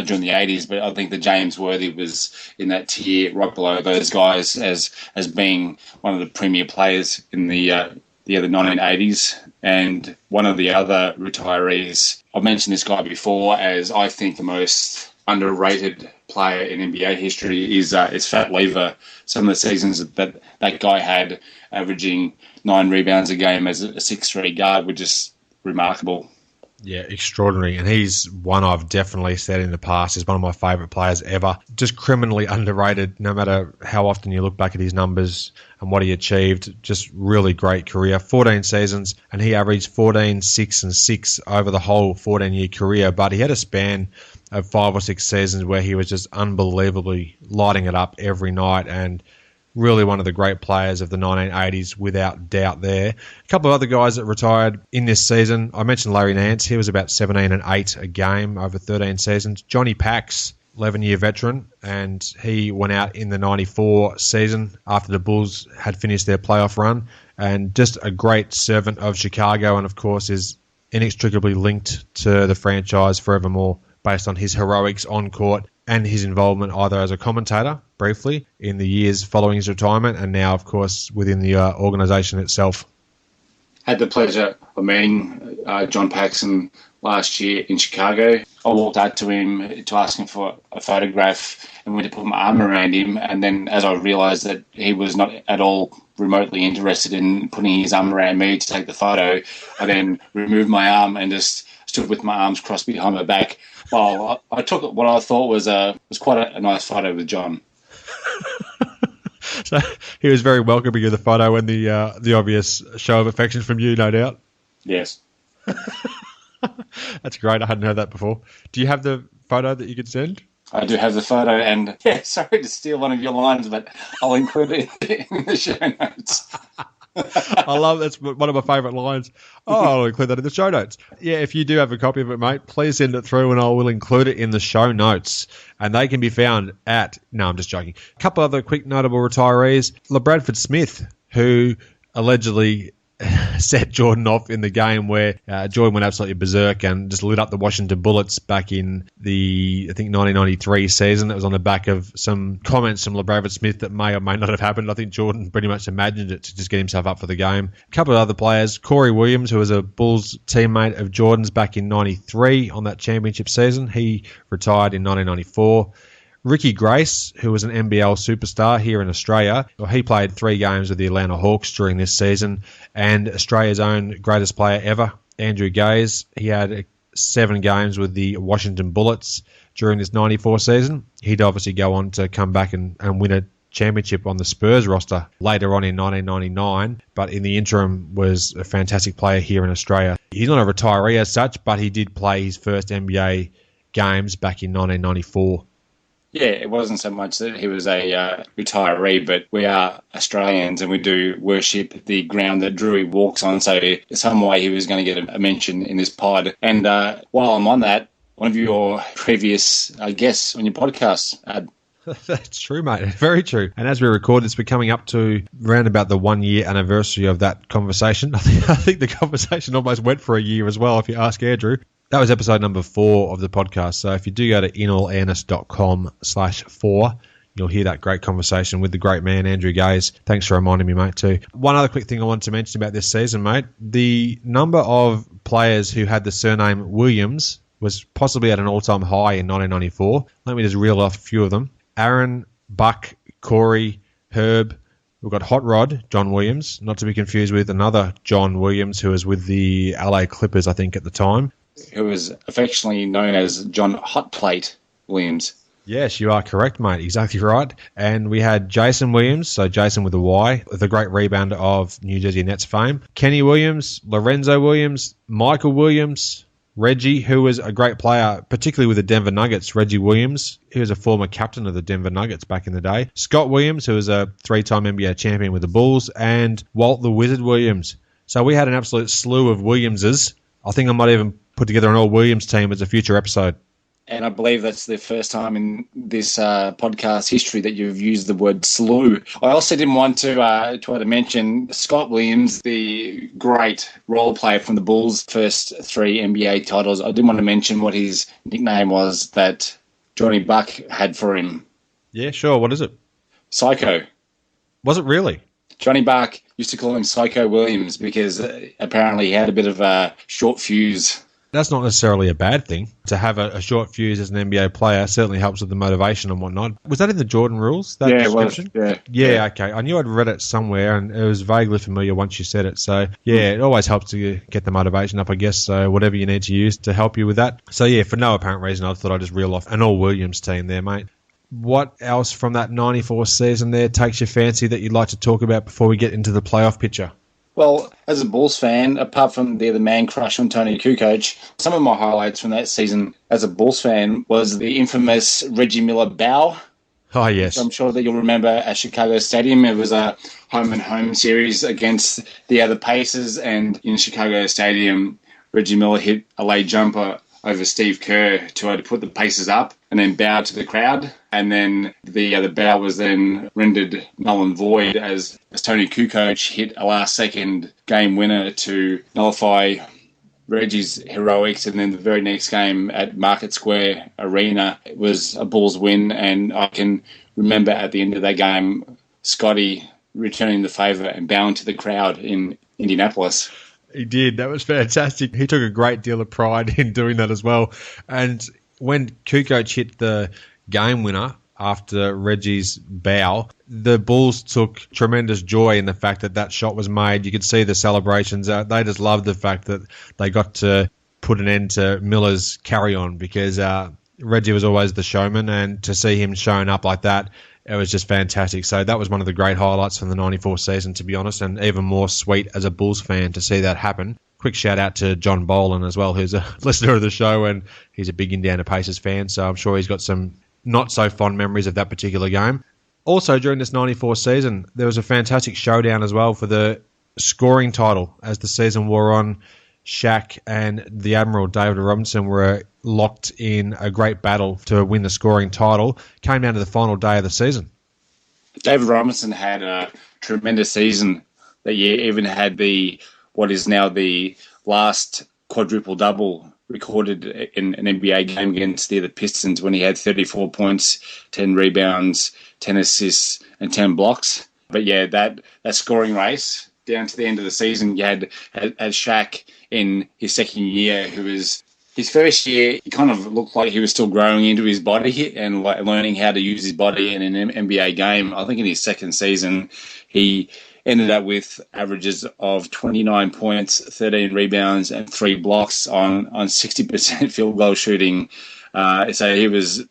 during the 80s, but I think that James Worthy was in that tier right below those guys as being one of the premier players in the other 1980s. And one of the other retirees, I've mentioned this guy before as I think the most underrated player in NBA history is Fat Lever. Some of the seasons that guy had averaging 9 rebounds a game as a 6'3" guard were just remarkable. Yeah, extraordinary. And he's one I've definitely said in the past is one of my favourite players ever. Just criminally underrated, no matter how often you look back at his numbers and what he achieved. Just really great career. 14 seasons, and he averaged 14, 6, and 6 over the whole 14-year career. But he had a span of 5 or 6 seasons where he was just unbelievably lighting it up every night, and really one of the great players of the 1980s, without doubt there. A couple of other guys that retired in this season. I mentioned Larry Nance. He was about 17 and 8 a game over 13 seasons. Johnny Pax, 11-year veteran, and he went out in the 94 season after the Bulls had finished their playoff run, and just a great servant of Chicago, and of course is inextricably linked to the franchise forevermore based on his heroics on court and his involvement either as a commentator, briefly, in the years following his retirement, and now, of course, within the organisation itself. Had the pleasure of meeting John Paxson last year in Chicago. I walked out to him to ask him for a photograph and went to put my arm around him, and then as I realised that he was not at all remotely interested in putting his arm around me to take the photo, I then removed my arm and just stood with my arms crossed behind my back while I took what I thought was quite a nice photo with John. So he was very welcoming of the photo and the obvious show of affection from you, no doubt. Yes. That's great. I hadn't heard that before. Do you have the photo that you could send? I do have the photo, and sorry to steal one of your lines, but I'll include it in the show notes. I love that's one of my favourite lines. I'll include that in the show notes. Yeah, if you do have a copy of it, mate, please send it through and I will include it in the show notes. And they can be found at... No, I'm just joking. A couple other quick notable retirees. LaBradford Smith, who allegedly set Jordan off in the game where Jordan went absolutely berserk and just lit up the Washington Bullets back in the, I think, 1993 season. That was on the back of some comments from LaBradford Smith that may or may not have happened. I think Jordan pretty much imagined it to just get himself up for the game. A couple of other players. Corey Williams, who was a Bulls teammate of Jordan's back in 93 on that championship season. He retired in 1994. Ricky Grace, who was an NBL superstar here in Australia, he played 3 games with the Atlanta Hawks during this season, and Australia's own greatest player ever, Andrew Gaze, he had 7 games with the Washington Bullets during this 94 season. He'd obviously go on to come back and win a championship on the Spurs roster later on in 1999, but in the interim was a fantastic player here in Australia. He's not a retiree as such, but he did play his first NBA games back in 1994. Yeah, it wasn't so much that he was a retiree, but we are Australians and we do worship the ground that Drewy walks on, so some way he was going to get a mention in this pod. And while I'm on that, one of your previous guests on your podcast, That's true, mate. Very true. And as we record this, we're coming up to around about the 1-year anniversary of that conversation. I think the conversation almost went for a year as well, if you ask Andrew. That was episode number 4 of the podcast. So if you do go to inallairness.com/4, you'll hear that great conversation with the great man, Andrew Gaze. Thanks for reminding me, mate, too. One other quick thing I wanted to mention about this season, mate. The number of players who had the surname Williams was possibly at an all-time high in 1994. Let me just reel off a few of them. Aaron, Buck, Corey, Herb. We've got Hot Rod, John Williams, not to be confused with another John Williams who was with the LA Clippers, I think, at the time. Who was affectionately known as John Hot Plate Williams. Yes, you are correct, mate. Exactly right. And we had Jason Williams, so Jason with a Y, the great rebounder of New Jersey Nets fame. Kenny Williams, Lorenzo Williams, Michael Williams, Reggie, who was a great player, particularly with the Denver Nuggets. Reggie Williams, he was a former captain of the Denver Nuggets back in the day. Scott Williams, who was a 3-time NBA champion with the Bulls. And Walt the Wizard Williams. So we had an absolute slew of Williamses. I think I might even put together an all-Williams team as a future episode. And I believe that's the first time in this podcast history that you've used the word slew. I also didn't want to try to mention Scott Williams, the great role player from the Bulls' first 3 NBA titles. I didn't want to mention what his nickname was that Johnny Buck had for him. Yeah, sure. What is it? Psycho. Was it really? Johnny Buck used to call him Psycho Williams because apparently he had a bit of a short fuse. That's not necessarily a bad thing. To have a short fuse as an NBA player certainly helps with the motivation and whatnot. Was that in the Jordan rules, that description? Yeah, okay. I knew I'd read it somewhere, and it was vaguely familiar once you said it. So, yeah, it always helps to get the motivation up, I guess. So, whatever you need to use to help you with that. So, yeah, for no apparent reason, I thought I'd just reel off an all-Williams team there, mate. What else from that 94 season there takes your fancy that you'd like to talk about before we get into the playoff picture? Well, as a Bulls fan, apart from the man crush on Tony Kukoc, some of my highlights from that season as a Bulls fan was the infamous Reggie Miller bow. Oh, yes. I'm sure that you'll remember at Chicago Stadium. It was a home-and-home series against the other Pacers, and in Chicago Stadium, Reggie Miller hit a late jumper over Steve Kerr to put the Pacers up and then bow to the crowd. And then the bow was then rendered null and void as Tony Kukoc hit a last-second game winner to nullify Reggie's heroics. And then the very next game at Market Square Arena, it was a Bulls win. And I can remember at the end of that game, Scotty returning the favour and bowing to the crowd in Indianapolis. He did. That was fantastic. He took a great deal of pride in doing that as well. And when Kukoc hit the game winner after Reggie's bow, the Bulls took tremendous joy in the fact that that shot was made. You could see the celebrations. They just loved the fact that they got to put an end to Miller's carry-on because Reggie was always the showman, and to see him showing up like that, it was just fantastic. So that was one of the great highlights from the 94 season, to be honest, and even more sweet as a Bulls fan to see that happen. Quick shout out to John Boland as well, who's a listener of the show, and he's a big Indiana Pacers fan, so I'm sure he's got some not so fond memories of that particular game. Also, during this 94 season, there was a fantastic showdown as well for the scoring title. As the season wore on, Shaq and the Admiral David Robinson were locked in a great battle to win the scoring title. Came down to the final day of the season. David Robinson had a tremendous season that year, even had what is now the last quadruple-double recorded in an NBA game against the Pistons when he had 34 points, 10 rebounds, 10 assists, and 10 blocks. But yeah, that scoring race down to the end of the season, you had Shaq in his second year, who was his first year, he kind of looked like he was still growing into his body and learning how to use his body in an NBA game. I think in his second season, he ended up with averages of 29 points, 13 rebounds, and 3 blocks on 60% field goal shooting. So he was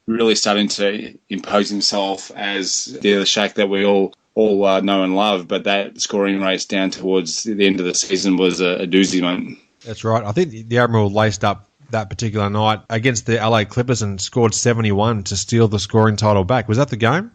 really starting to impose himself as the Shaq that we all know and love. But that scoring race down towards the end of the season was a doozy, mate. That's right. I think the Admiral laced up that particular night against the LA Clippers and scored 71 to steal the scoring title back. Was that the game?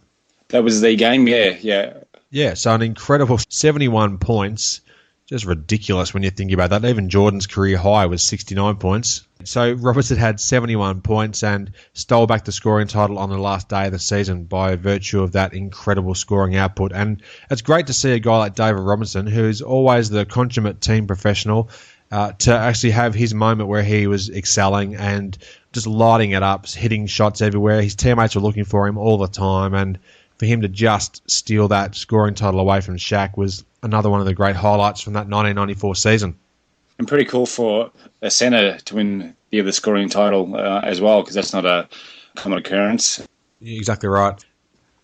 That was the game, yeah. Yeah, so an incredible 71 points. Just ridiculous when you think about that. Even Jordan's career high was 69 points. So Robertson had 71 points and stole back the scoring title on the last day of the season by virtue of that incredible scoring output. And it's great to see a guy like David Robinson, who's always the consummate team professional, to actually have his moment where he was excelling and just lighting it up, hitting shots everywhere. His teammates were looking for him all the time, and for him to just steal that scoring title away from Shaq was another one of the great highlights from that 1994 season. And pretty cool for a centre to win the other scoring title as well, because that's not a common occurrence. Exactly right.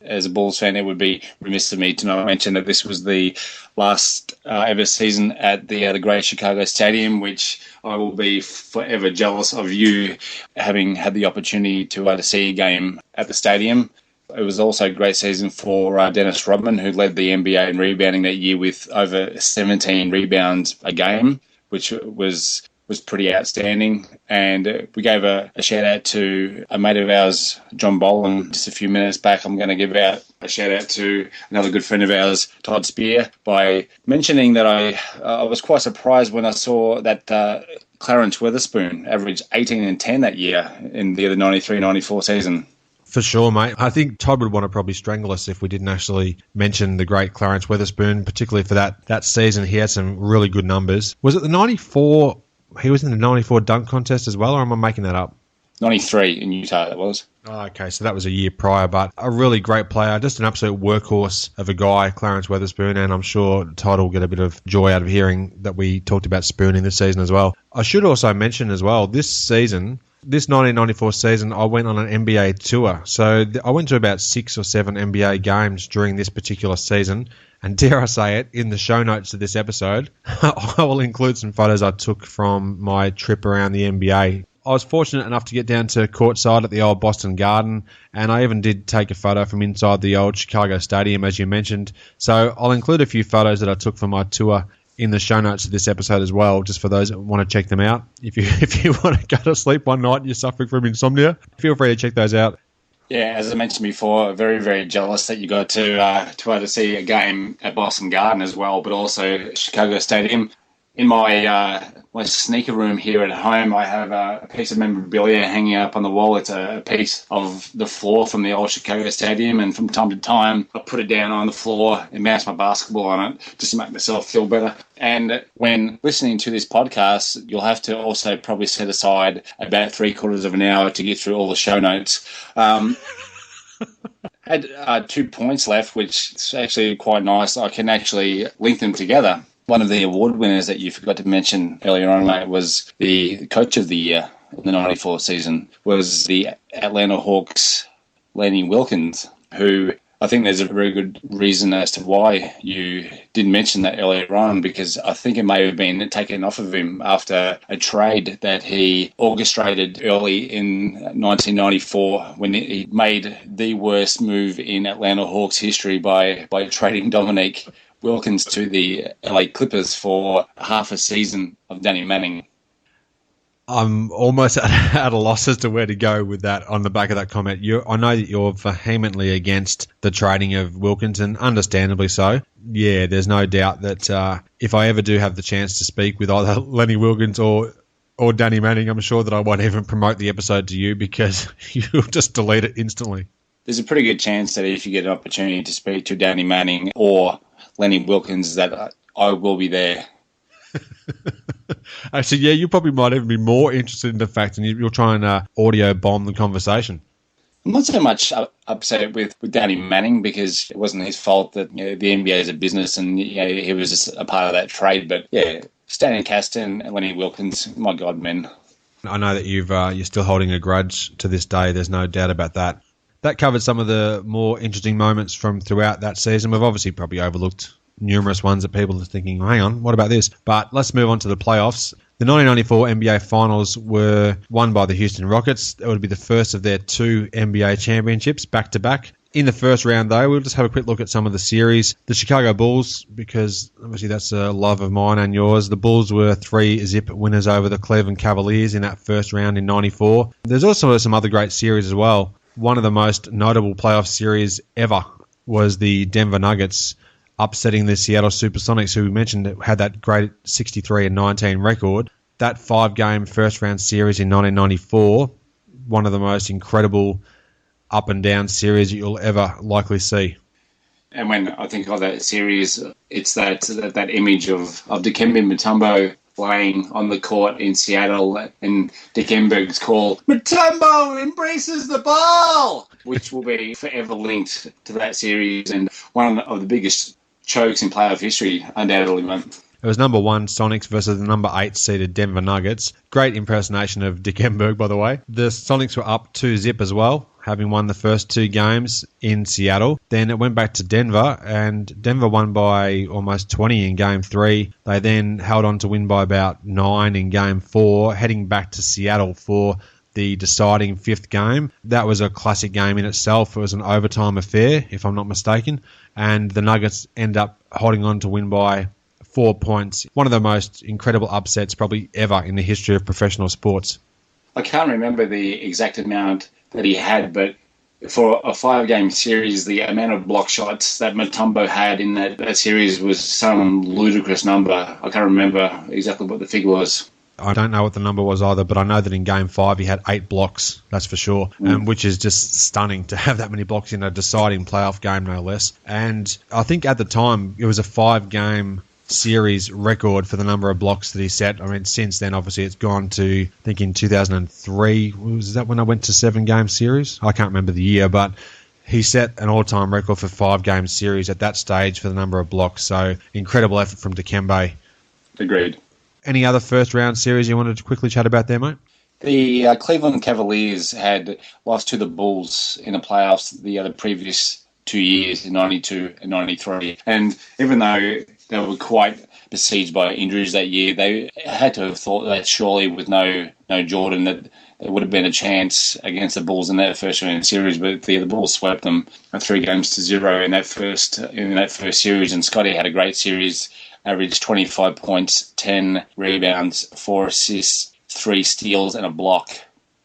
As a Bulls fan, it would be remiss of me to not mention that this was the last ever season at the Great Chicago Stadium, which I will be forever jealous of you having had the opportunity to see a game at the stadium. It was also a great season for Dennis Rodman, who led the NBA in rebounding that year with over 17 rebounds a game, which was was pretty outstanding. And we gave a shout out to a mate of ours, John Boland, just a few minutes back. I'm going to give out a shout out to another good friend of ours, Todd Spear, by mentioning that I was quite surprised when I saw that Clarence Weatherspoon averaged 18 and 10 that year in the 93-94 season. For sure, mate. I think Todd would want to probably strangle us if we didn't actually mention the great Clarence Weatherspoon, particularly for that season. He had some really good numbers. Was it the 94? He was in the 94 dunk contest as well, or am I making that up? 93 in Utah, that was. Oh, okay, so that was a year prior, but a really great player, just an absolute workhorse of a guy, Clarence Weatherspoon, and I'm sure Todd will get a bit of joy out of hearing that we talked about Spooning this season as well. I should also mention as well, this 1994 season, I went on an NBA tour. So I went to about 6 or 7 NBA games during this particular season. And dare I say it, in the show notes of this episode, I will include some photos I took from my trip around the NBA. I was fortunate enough to get down to courtside at the old Boston Garden, and I even did take a photo from inside the old Chicago Stadium, as you mentioned. So I'll include a few photos that I took from my tour in the show notes of this episode as well, just for those that want to check them out. If you want to go to sleep one night and you're suffering from insomnia, feel free to check those out. Yeah, as I mentioned before, very, very jealous that you got to see a game at Boston Garden as well, but also Chicago Stadium. In my sneaker room here at home, I have a piece of memorabilia hanging up on the wall. It's a piece of the floor from the old Chicago Stadium, and from time to time, I put it down on the floor and bounce my basketball on it just to make myself feel better. And when listening to this podcast, you'll have to also probably set aside about 3/4 of an hour to get through all the show notes. Had 2 points left, which is actually quite nice. I can actually link them together. One of the award winners that you forgot to mention earlier on, mate, was the coach of the year in the 94 season, was the Atlanta Hawks' Lenny Wilkens, who I think there's a very good reason as to why you didn't mention that earlier on, because I think it may have been taken off of him after a trade that he orchestrated early in 1994 when he made the worst move in Atlanta Hawks history by trading Dominique Wilkins to the LA Clippers for half a season of Danny Manning. I'm almost at a loss as to where to go with that on the back of that comment. I know that you're vehemently against the trading of Wilkins, and understandably so. Yeah, there's no doubt that if I ever do have the chance to speak with either Lenny Wilkins or Danny Manning, I'm sure that I won't even promote the episode to you because you'll just delete it instantly. There's a pretty good chance that if you get an opportunity to speak to Danny Manning or Lenny Wilkins, that I will be there. Actually, yeah, you probably might even be more interested in the fact, and you'll try and audio bomb the conversation. I'm not so much upset with Danny Manning because it wasn't his fault that the NBA is a business and he was just a part of that trade. But yeah, Stanley Caston and Lenny Wilkins, my God, men. I know that you're still holding a grudge to this day. There's no doubt about that. That covered some of the more interesting moments from throughout that season. We've obviously probably overlooked numerous ones that people are thinking, hang on, what about this? But let's move on to the playoffs. The 1994 NBA Finals were won by the Houston Rockets. It would be the first of their 2 NBA championships back-to-back. In the first round, though, we'll just have a quick look at some of the series. The Chicago Bulls, because obviously that's a love of mine and yours. The Bulls were 3-0 winners over the Cleveland Cavaliers in that first round in 94. There's also some other great series as well. One of the most notable playoff series ever was the Denver Nuggets upsetting the Seattle Supersonics, who we mentioned had that great 63-19 record. That 5-game first-round series in 1994, one of the most incredible up-and-down series you'll ever likely see. And when I think of that series, it's that image of Dikembe Mutombo playing on the court in Seattle, and Dikembe's call, "Mutombo embraces the ball," which will be forever linked to that series and one of the biggest chokes in playoff history, undoubtedly, mate. It was number 1 Sonics versus the number 8 seeded Denver Nuggets. Great impersonation of Dikembe, by the way. The Sonics were up 2-0 as well, having won the first 2 games in Seattle. Then it went back to Denver, and Denver won by almost 20 in Game 3. They then held on to win by about 9 in Game 4, heading back to Seattle for the deciding 5th game. That was a classic game in itself. It was an overtime affair, if I'm not mistaken, and the Nuggets end up holding on to win by 4 points. One of the most incredible upsets probably ever in the history of professional sports. I can't remember the exact amount that he had, but for a 5-game series, the amount of block shots that Mutombo had in that series was some ludicrous number. I can't remember exactly what the figure was. I don't know what the number was either, but I know that in Game 5 he had 8 blocks, that's for sure, which is just stunning to have that many blocks in a deciding playoff game, no less. And I think at the time it was a 5-game series record for the number of blocks that he set. I mean, since then, obviously, it's gone to, I think in 2003, was that when I went to 7-game series? I can't remember the year, but he set an all-time record for 5-game series at that stage for the number of blocks. So incredible effort from Dikembe. Agreed. Any other first-round series you wanted to quickly chat about there, mate? The Cleveland Cavaliers had lost to the Bulls in the playoffs the previous 2 years, in 92 and 93. And even though they were quite besieged by injuries that year, they had to have thought that surely with no Jordan that there would have been a chance against the Bulls in that first round series. But the Bulls swept them 3-0 in that first series. And Scotty had a great series, averaged 25 points, 10 rebounds, 4 assists, 3 steals, and a block.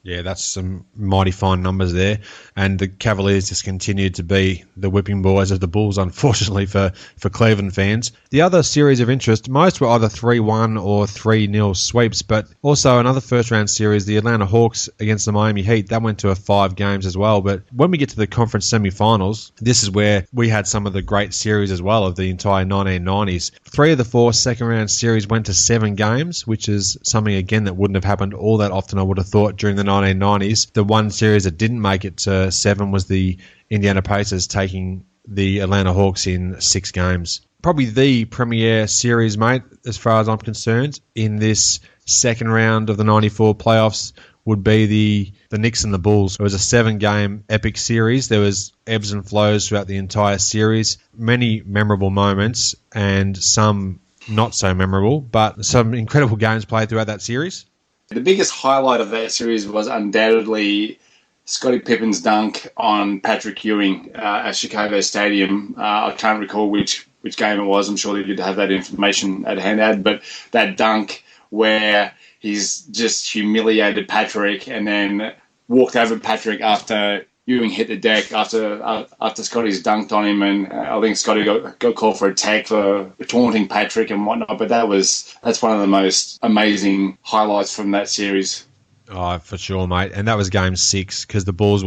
Yeah, that's some mighty fine numbers there. And the Cavaliers just continued to be the whipping boys of the Bulls, unfortunately, for Cleveland fans. The other series of interest, most were either 3-1 or 3-0 sweeps, but also another first-round series, the Atlanta Hawks against the Miami Heat, that went to 5 games as well. But when we get to the conference semifinals, this is where we had some of the great series as well of the entire 1990s. 3 of the 4 second-round series went to 7 games, which is something, again, that wouldn't have happened all that often, I would have thought, during the 1990s. The one series that didn't make it to 7 was the Indiana Pacers taking the Atlanta Hawks in 6 games. Probably the premier series, mate, as far as I'm concerned, in this second round of the 94 playoffs would be the Knicks and the Bulls. It was a 7-game epic series. There was ebbs and flows throughout the entire series, many memorable moments and some not so memorable, but some incredible games played throughout that series. The biggest highlight of that series was undoubtedly Scottie Pippen's dunk on Patrick Ewing at Chicago Stadium. I can't recall which game it was. I'm sure that you'd have that information at hand, but that dunk where he's just humiliated Patrick and then walked over Patrick after Ewing hit the deck after Scotty's dunked on him, and I think Scotty got called for a tag for taunting Patrick and whatnot. But that's one of the most amazing highlights from that series. Oh, for sure, mate. And that was Game 6 because the Bulls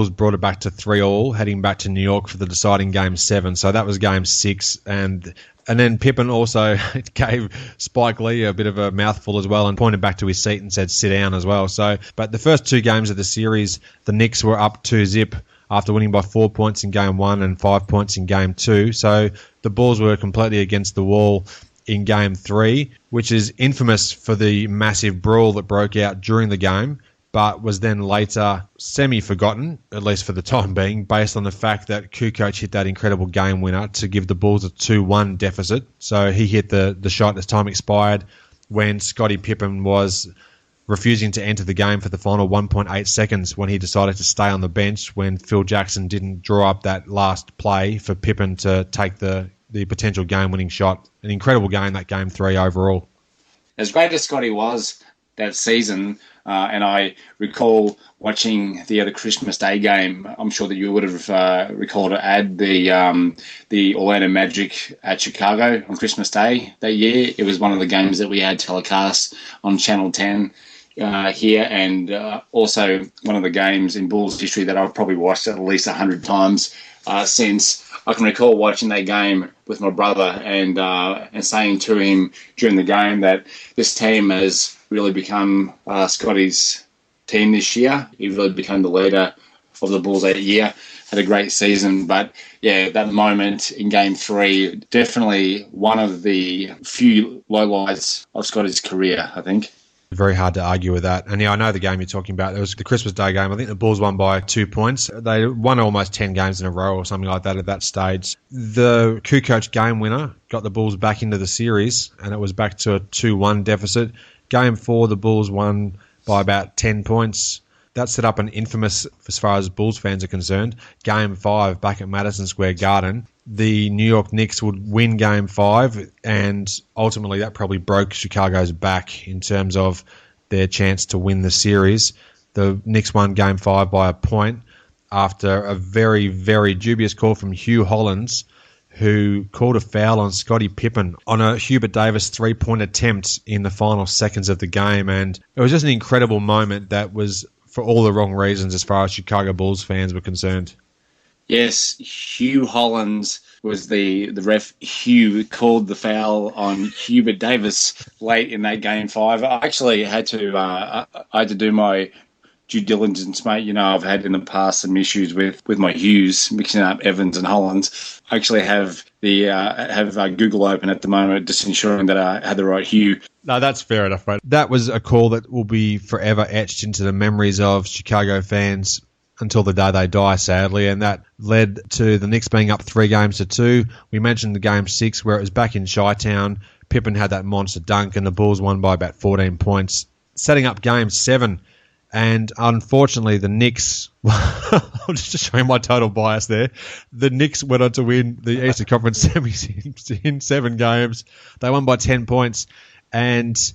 brought it back to 3-3, heading back to New York for the deciding Game 7. So that was Game 6, and then Pippen also gave Spike Lee a bit of a mouthful as well and pointed back to his seat and said, sit down as well. But the first 2 games of the series, the Knicks were up 2-0 after winning by 4 points in Game 1 and 5 points in Game 2. So the Bulls were completely against the wall in Game 3, which is infamous for the massive brawl that broke out during the game, but was then later semi-forgotten, at least for the time being, based on the fact that Kukoc hit that incredible game winner to give the Bulls a 2-1 deficit. So he hit the shot as time expired when Scottie Pippen was refusing to enter the game for the final 1.8 seconds when he decided to stay on the bench when Phil Jackson didn't draw up that last play for Pippen to take the potential game-winning shot. An incredible game, that Game 3 overall. As great as Scotty was that season, and I recall watching the other Christmas Day game. I'm sure that you would have recalled to add the Orlando Magic at Chicago on Christmas Day that year. It was one of the games that we had telecast on Channel 10 here, and also one of the games in Bulls history that I've probably watched at least 100 times since. I can recall watching that game with my brother and saying to him during the game that this team has really become Scotty's team this year. He really became the leader of the Bulls that year. Had a great season, but yeah, that moment in Game 3, definitely one of the few lowlights of Scotty's career, I think. Very hard to argue with that. And yeah, I know the game you're talking about. It was the Christmas Day game. I think the Bulls won by 2 points. They won almost 10 games in a row or something like that at that stage. The Kukoc game winner got the Bulls back into the series, and it was back to a 2-1 deficit. Game 4, the Bulls won by about 10 points. That set up an infamous, as far as Bulls fans are concerned, Game 5 back at Madison Square Garden. the New York Knicks would win Game 5, and ultimately that probably broke Chicago's back in terms of their chance to win the series. The Knicks won Game 5 by a point after a very, very dubious call from Hugh Hollins, who called a foul on Scottie Pippen on a Hubert Davis three-point attempt in the final seconds of the game. And it was just an incredible moment that was for all the wrong reasons as far as Chicago Bulls fans were concerned. Yes, Hugh Hollins was the ref. Hugh called the foul on Hubert Davis late in that Game 5. I actually had to do my due diligence, mate. You know, I've had in the past some issues with my Hughes, mixing up Evans and Hollins. I actually have Google open at the moment, just ensuring that I had the right Hugh. No, that's fair enough, mate. That was a call that will be forever etched into the memories of Chicago fans until the day they die, sadly, and that led to the Knicks being up 3-2. We mentioned the Game 6 where it was back in Chi-Town. Pippen had that monster dunk and the Bulls won by about 14 points, setting up Game 7. And unfortunately, the Knicks, I'm just showing my total bias there, the Knicks went on to win the Eastern Conference semis in 7 games. They won by 10 points and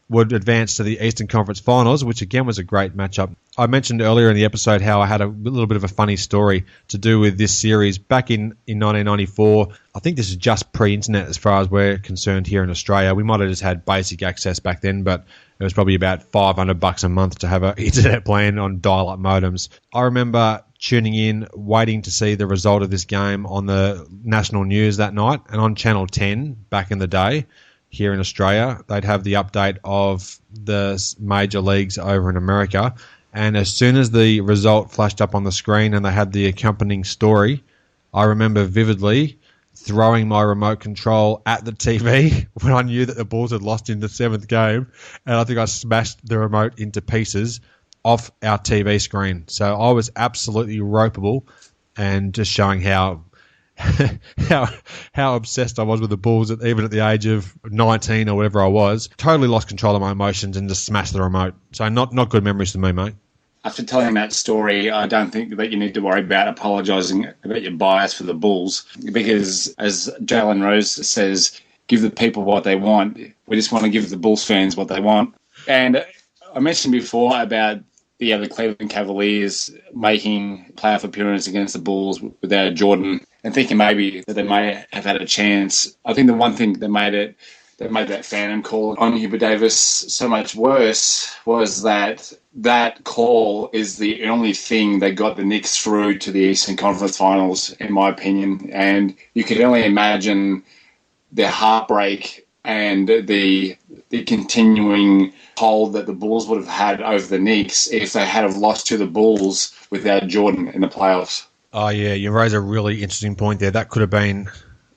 would advance to the Eastern Conference Finals, which again was a great matchup. I mentioned earlier in the episode how I had a little bit of a funny story to do with this series. Back in 1994, I think this is just pre-internet as far as we're concerned here in Australia. We might have just had basic access back then, but it was probably about $500 a month to have an internet plan on dial-up modems. I remember tuning in, waiting to see the result of this game on the national news that night, and on Channel 10 back in the day, here in Australia, they'd have the update of the major leagues over in America. And as soon as the result flashed up on the screen and they had the accompanying story, I remember vividly throwing my remote control at the TV when I knew that the Bulls had lost in the 7th game. And I think I smashed the remote into pieces off our TV screen. So I was absolutely ropeable, and just showing how obsessed I was with the Bulls, even at the age of 19 or whatever I was. Totally lost control of my emotions and just smashed the remote. So not good memories to me, mate. After telling that story, I don't think that you need to worry about apologising about your bias for the Bulls, because as Jalen Rose says, give the people what they want. We just want to give the Bulls fans what they want. And I mentioned before about the Cleveland Cavaliers making playoff appearance against the Bulls without Jordan, and thinking maybe that they may have had a chance. I think the one thing that made that phantom call on Hubert Davis so much worse was that call is the only thing that got the Knicks through to the Eastern Conference Finals, in my opinion. And you can only imagine the heartbreak and the continuing hold that the Bulls would have had over the Knicks if they had have lost to the Bulls without Jordan in the playoffs. Oh, yeah, you raise a really interesting point there. That could have been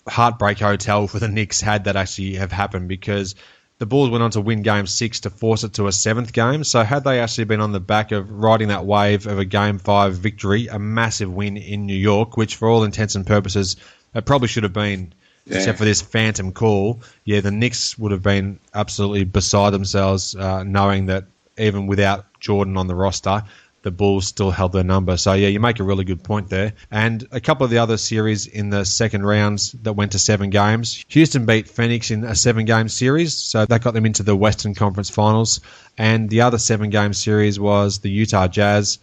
Heartbreak Hotel for the Knicks had that actually have happened, because the Bulls went on to win Game 6 to force it to a 7th game. So had they actually been on the back of riding that wave of a Game 5 victory, a massive win in New York, which for all intents and purposes it probably should have been, except for this phantom call, the Knicks would have been absolutely beside themselves, knowing that even without Jordan on the roster, the Bulls still held their number. So, you make a really good point there. And a couple of the other series in the second rounds that went to 7 games. Houston beat Phoenix in a 7-game series, so that got them into the Western Conference Finals. And the other 7-game series was the Utah Jazz.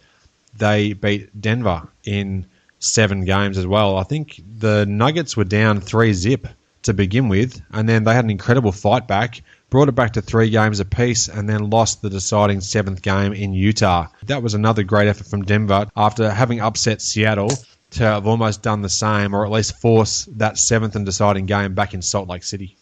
They beat Denver in 7 games as well. I think the Nuggets were down 3-0 to begin with, and then they had an incredible fight back, brought it back to 3 games apiece, and then lost the deciding 7th game in Utah. That was another great effort from Denver after having upset Seattle to have almost done the same, or at least force that 7th and deciding game back in Salt Lake City.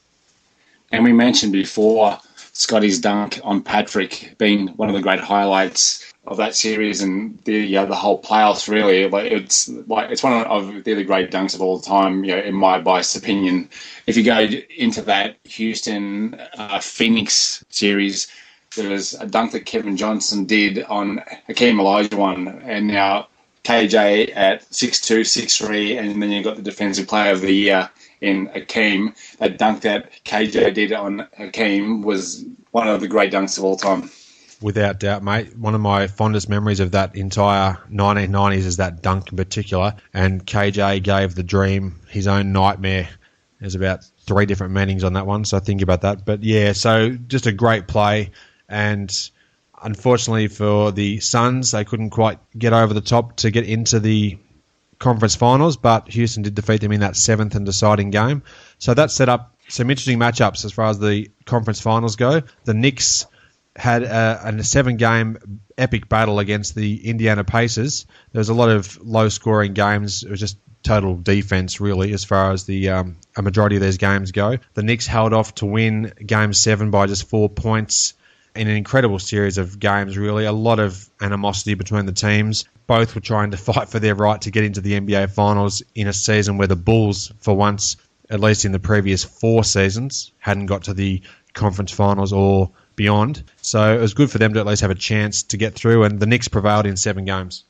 And we mentioned before Scottie's dunk on Patrick being one of the great highlights of that series and the whole playoffs. Really, it's one of the great dunks of all time, in my biased opinion. If you go into that Houston Phoenix series, there was a dunk that Kevin Johnson did on Hakeem Olajuwon, and now KJ at 6'2", 6'3", and then you've got the Defensive Player of the Year in Hakeem. That dunk that KJ did on Hakeem was one of the great dunks of all time. Without doubt, mate. One of my fondest memories of that entire 1990s is that dunk in particular. And KJ gave the Dream his own nightmare. There's about 3 different meanings on that one, so think about that. But yeah, so just a great play. And unfortunately for the Suns, they couldn't quite get over the top to get into the conference finals, but Houston did defeat them in that 7th and deciding game. So that set up some interesting matchups as far as the conference finals go. The Knicks had a 7-game epic battle against the Indiana Pacers. There was a lot of low-scoring games. It was just total defense, really, as far as the a majority of these games go. The Knicks held off to win Game 7 by just 4 points in an incredible series of games, really. A lot of animosity between the teams. Both were trying to fight for their right to get into the NBA Finals in a season where the Bulls, for once, at least in the previous 4 seasons, hadn't got to the conference finals or beyond. So it was good for them to at least have a chance to get through, and the Knicks prevailed in 7 games.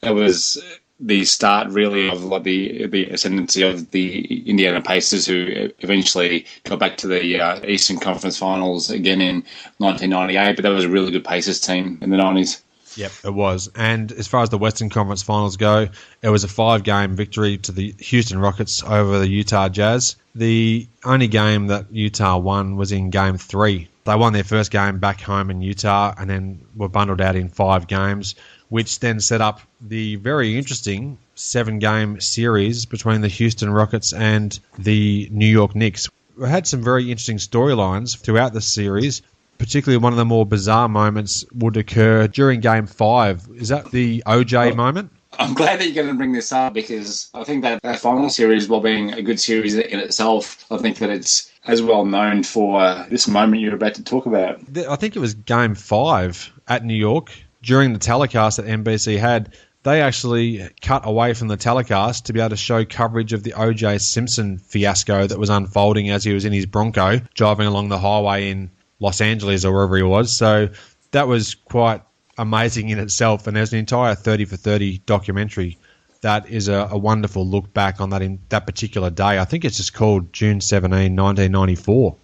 It was the start, really, of like the ascendancy of the Indiana Pacers, who eventually got back to the Eastern Conference Finals again in 1998. But that was a really good Pacers team in the 90s. Yep, it was. And as far as the Western Conference Finals go, it was a 5-game victory to the Houston Rockets over the Utah Jazz. The only game that Utah won was in Game 3. They won their first game back home in Utah and then were bundled out in 5 games, which then set up the very interesting 7-game series between the Houston Rockets and the New York Knicks. We had some very interesting storylines throughout the series. Particularly one of the more bizarre moments would occur during Game 5. Is that the OJ moment? I'm glad that you're going to bring this up, because I think that final series, while being a good series in itself, I think that it's as well known for this moment you're about to talk about. I think it was Game 5 at New York. During the telecast that NBC had, they actually cut away from the telecast to be able to show coverage of the OJ Simpson fiasco that was unfolding as he was in his Bronco driving along the highway in Los Angeles or wherever he was. So that was quite amazing in itself. And there's an entire 30 for 30 documentary that is a wonderful look back on that in that particular day. I think it's just called June 17, 1994.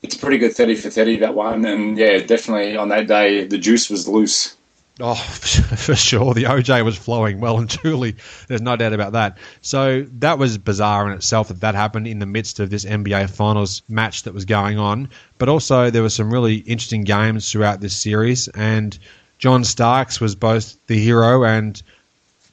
It's a pretty good 30 for 30, that one. And yeah, definitely on that day, the juice was loose. Oh, for sure. The OJ was flowing well and truly. There's no doubt about that. So that was bizarre in itself that happened in the midst of this NBA Finals match that was going on. But also there were some really interesting games throughout this series. And John Starks was both the hero and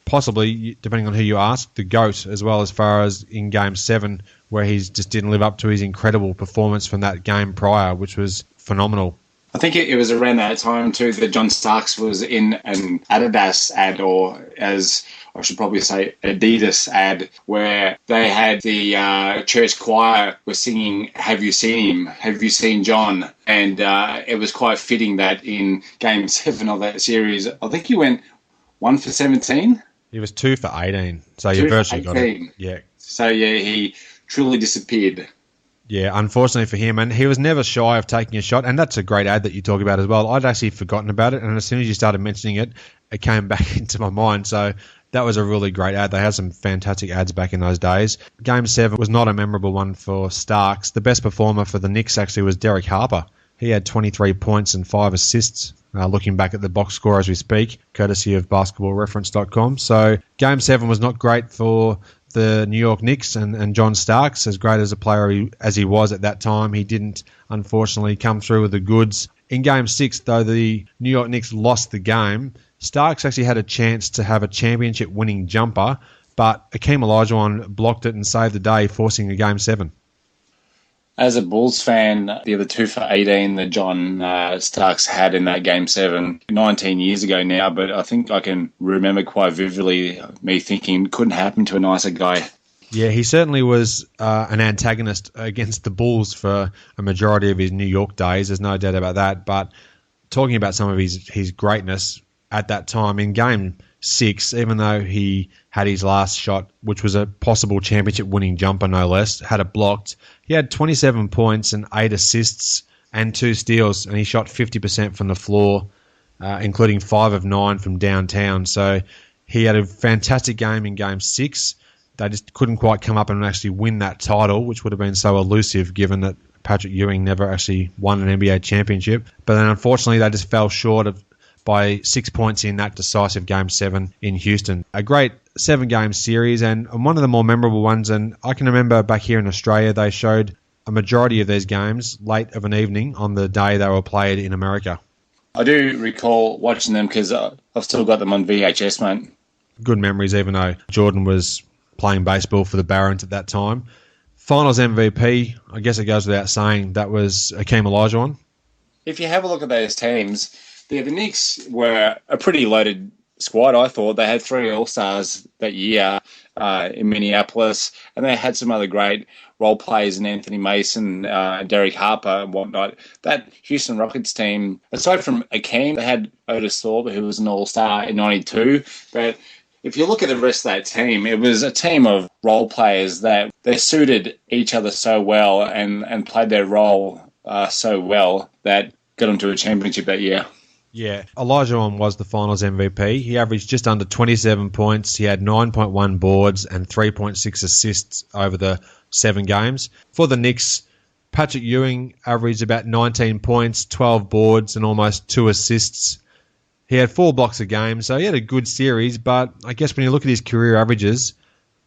possibly, depending on who you ask, the GOAT as well, as far as in Game 7, where he just didn't live up to his incredible performance from that game prior, which was phenomenal. I think it was around that time too that John Starks was in an Adidas ad, or as I should probably say Adidas ad, where they had the church choir was singing "Have you seen him? Have you seen John?" And it was quite fitting that in Game 7 of that series, I think he went 1 for 17. He was 2 for 18, so you virtually got it. Yeah. So yeah, he truly disappeared. Yeah, unfortunately for him, and he was never shy of taking a shot, and that's a great ad that you talk about as well. I'd actually forgotten about it, and as soon as you started mentioning it, it came back into my mind. So that was a really great ad. They had some fantastic ads back in those days. Game 7 was not a memorable one for Starks. The best performer for the Knicks actually was Derek Harper. He had 23 points and 5 assists, looking back at the box score as we speak, courtesy of basketballreference.com. So Game 7 was not great for the New York Knicks, and John Starks, as great as a player as he was at that time, he didn't unfortunately come through with the goods. In Game 6, though the New York Knicks lost the game, Starks actually had a chance to have a championship-winning jumper, but Akeem Olajuwon blocked it and saved the day, forcing a Game 7. As a Bulls fan, the other 2 for 18 that John Starks had in that Game 7, 19 years ago now, but I think I can remember quite vividly me thinking it couldn't happen to a nicer guy. Yeah, he certainly was an antagonist against the Bulls for a majority of his New York days. There's no doubt about that. But talking about some of his greatness at that time, in Game 6, even though he had his last shot, which was a possible championship-winning jumper, no less, had it blocked, he had 27 points and 8 assists and 2 steals, and he shot 50% from the floor, including 5 of 9 from downtown. So he had a fantastic game in Game 6. They just couldn't quite come up and actually win that title, which would have been so elusive given that Patrick Ewing never actually won an NBA championship. But then unfortunately they just fell short by 6 points in that decisive Game 7 in Houston. A great 7-game series and one of the more memorable ones. And I can remember back here in Australia they showed a majority of these games late of an evening on the day they were played in America. I do recall watching them because I've still got them on VHS, mate. Good memories, even though Jordan was playing baseball for the Barons at that time. Finals MVP, I guess it goes without saying, that was Hakeem Olajuwon. If you have a look at those teams, the Knicks were a pretty loaded squad, I thought. They had 3 All-Stars that year in Minneapolis, and they had some other great role players in Anthony Mason, Derek Harper and whatnot. That Houston Rockets team, aside from Hakeem, they had Otis Thorpe, who was an All-Star in 92, but if you look at the rest of that team, it was a team of role players that they suited each other so well and played their role so well that got them to a championship that year. Yeah, Olajuwon was the Finals MVP. He averaged just under 27 points. He had 9.1 boards and 3.6 assists over the 7 games. For the Knicks, Patrick Ewing averaged about 19 points, 12 boards and almost 2 assists. He had 4 blocks a game, so he had a good series, but I guess when you look at his career averages,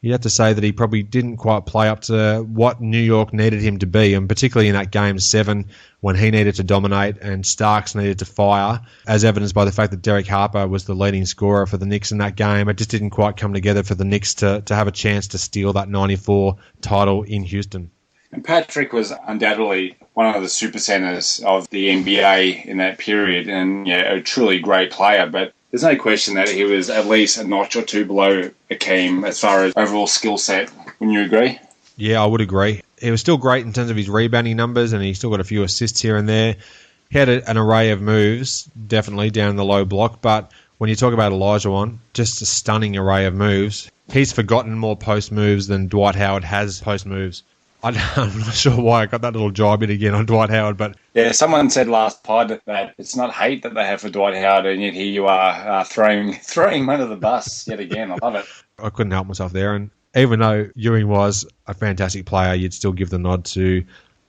you have to say that he probably didn't quite play up to what New York needed him to be, and particularly in that Game 7 when he needed to dominate and Starks needed to fire, as evidenced by the fact that Derek Harper was the leading scorer for the Knicks in that game. It just didn't quite come together for the Knicks to have a chance to steal that 94 title in Houston. And Patrick was undoubtedly one of the super centers of the NBA in that period and a truly great player. But there's no question that he was at least a notch or 2 below Hakeem as far as overall skill set. Wouldn't you agree? Yeah, I would agree. He was still great in terms of his rebounding numbers and he still got a few assists here and there. He had an array of moves, definitely, down the low block. But when you talk about Olajuwon, just a stunning array of moves. He's forgotten more post moves than Dwight Howard has post moves. I'm not sure why I got that little jibe in again on Dwight Howard, but yeah, someone said last pod that it's not hate that they have for Dwight Howard, and yet here you are throwing him under the bus yet again. I love it. I couldn't help myself there, and even though Ewing was a fantastic player, you'd still give the nod to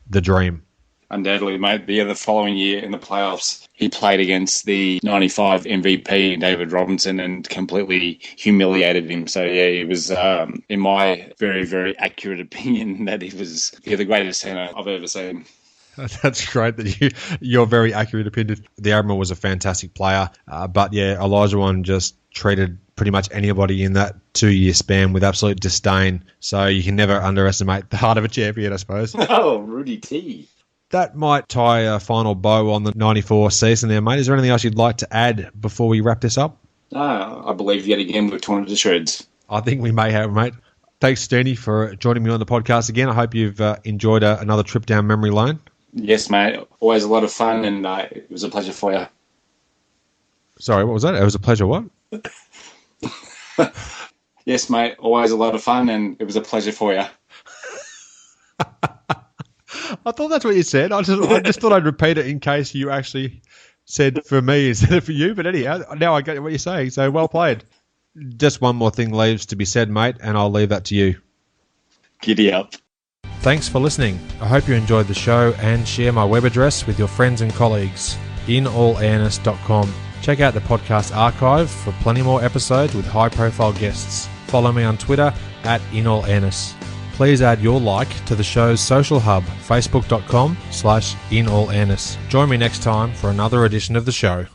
the Dream. Undoubtedly, mate. The following year in the playoffs, he played against the 95 MVP, David Robinson, and completely humiliated him. So, yeah, it was, in my very, very accurate opinion, that he was the greatest center I've ever seen. That's great that your very accurate opinion. The Admiral was a fantastic player, but, yeah, Olajuwon just treated pretty much anybody in that 2-year span with absolute disdain. So you can never underestimate the heart of a champion, I suppose. Oh, Rudy T. That might tie a final bow on the 94 season there, mate. Is there anything else you'd like to add before we wrap this up? I believe yet again we've torn it to shreds. I think we may have, mate. Thanks, Steenie, for joining me on the podcast again. I hope you've enjoyed another trip down memory lane. Yes, mate. Always a lot of fun, and it was a pleasure for you. Sorry, what was that? It was a pleasure what? Yes, mate. Always a lot of fun, and it was a pleasure for you. I thought that's what you said. I just thought I'd repeat it in case you actually said for me instead of for you. But anyhow, now I get what you're saying. So well played. Just one more thing leaves to be said, mate, and I'll leave that to you. Giddy up. Thanks for listening. I hope you enjoyed the show and share my web address with your friends and colleagues, inallairness.com. Check out the podcast archive for plenty more episodes with high-profile guests. Follow me on Twitter @inallairness. Please add your like to the show's social hub, facebook.com/inallairness. Join me next time for another edition of the show.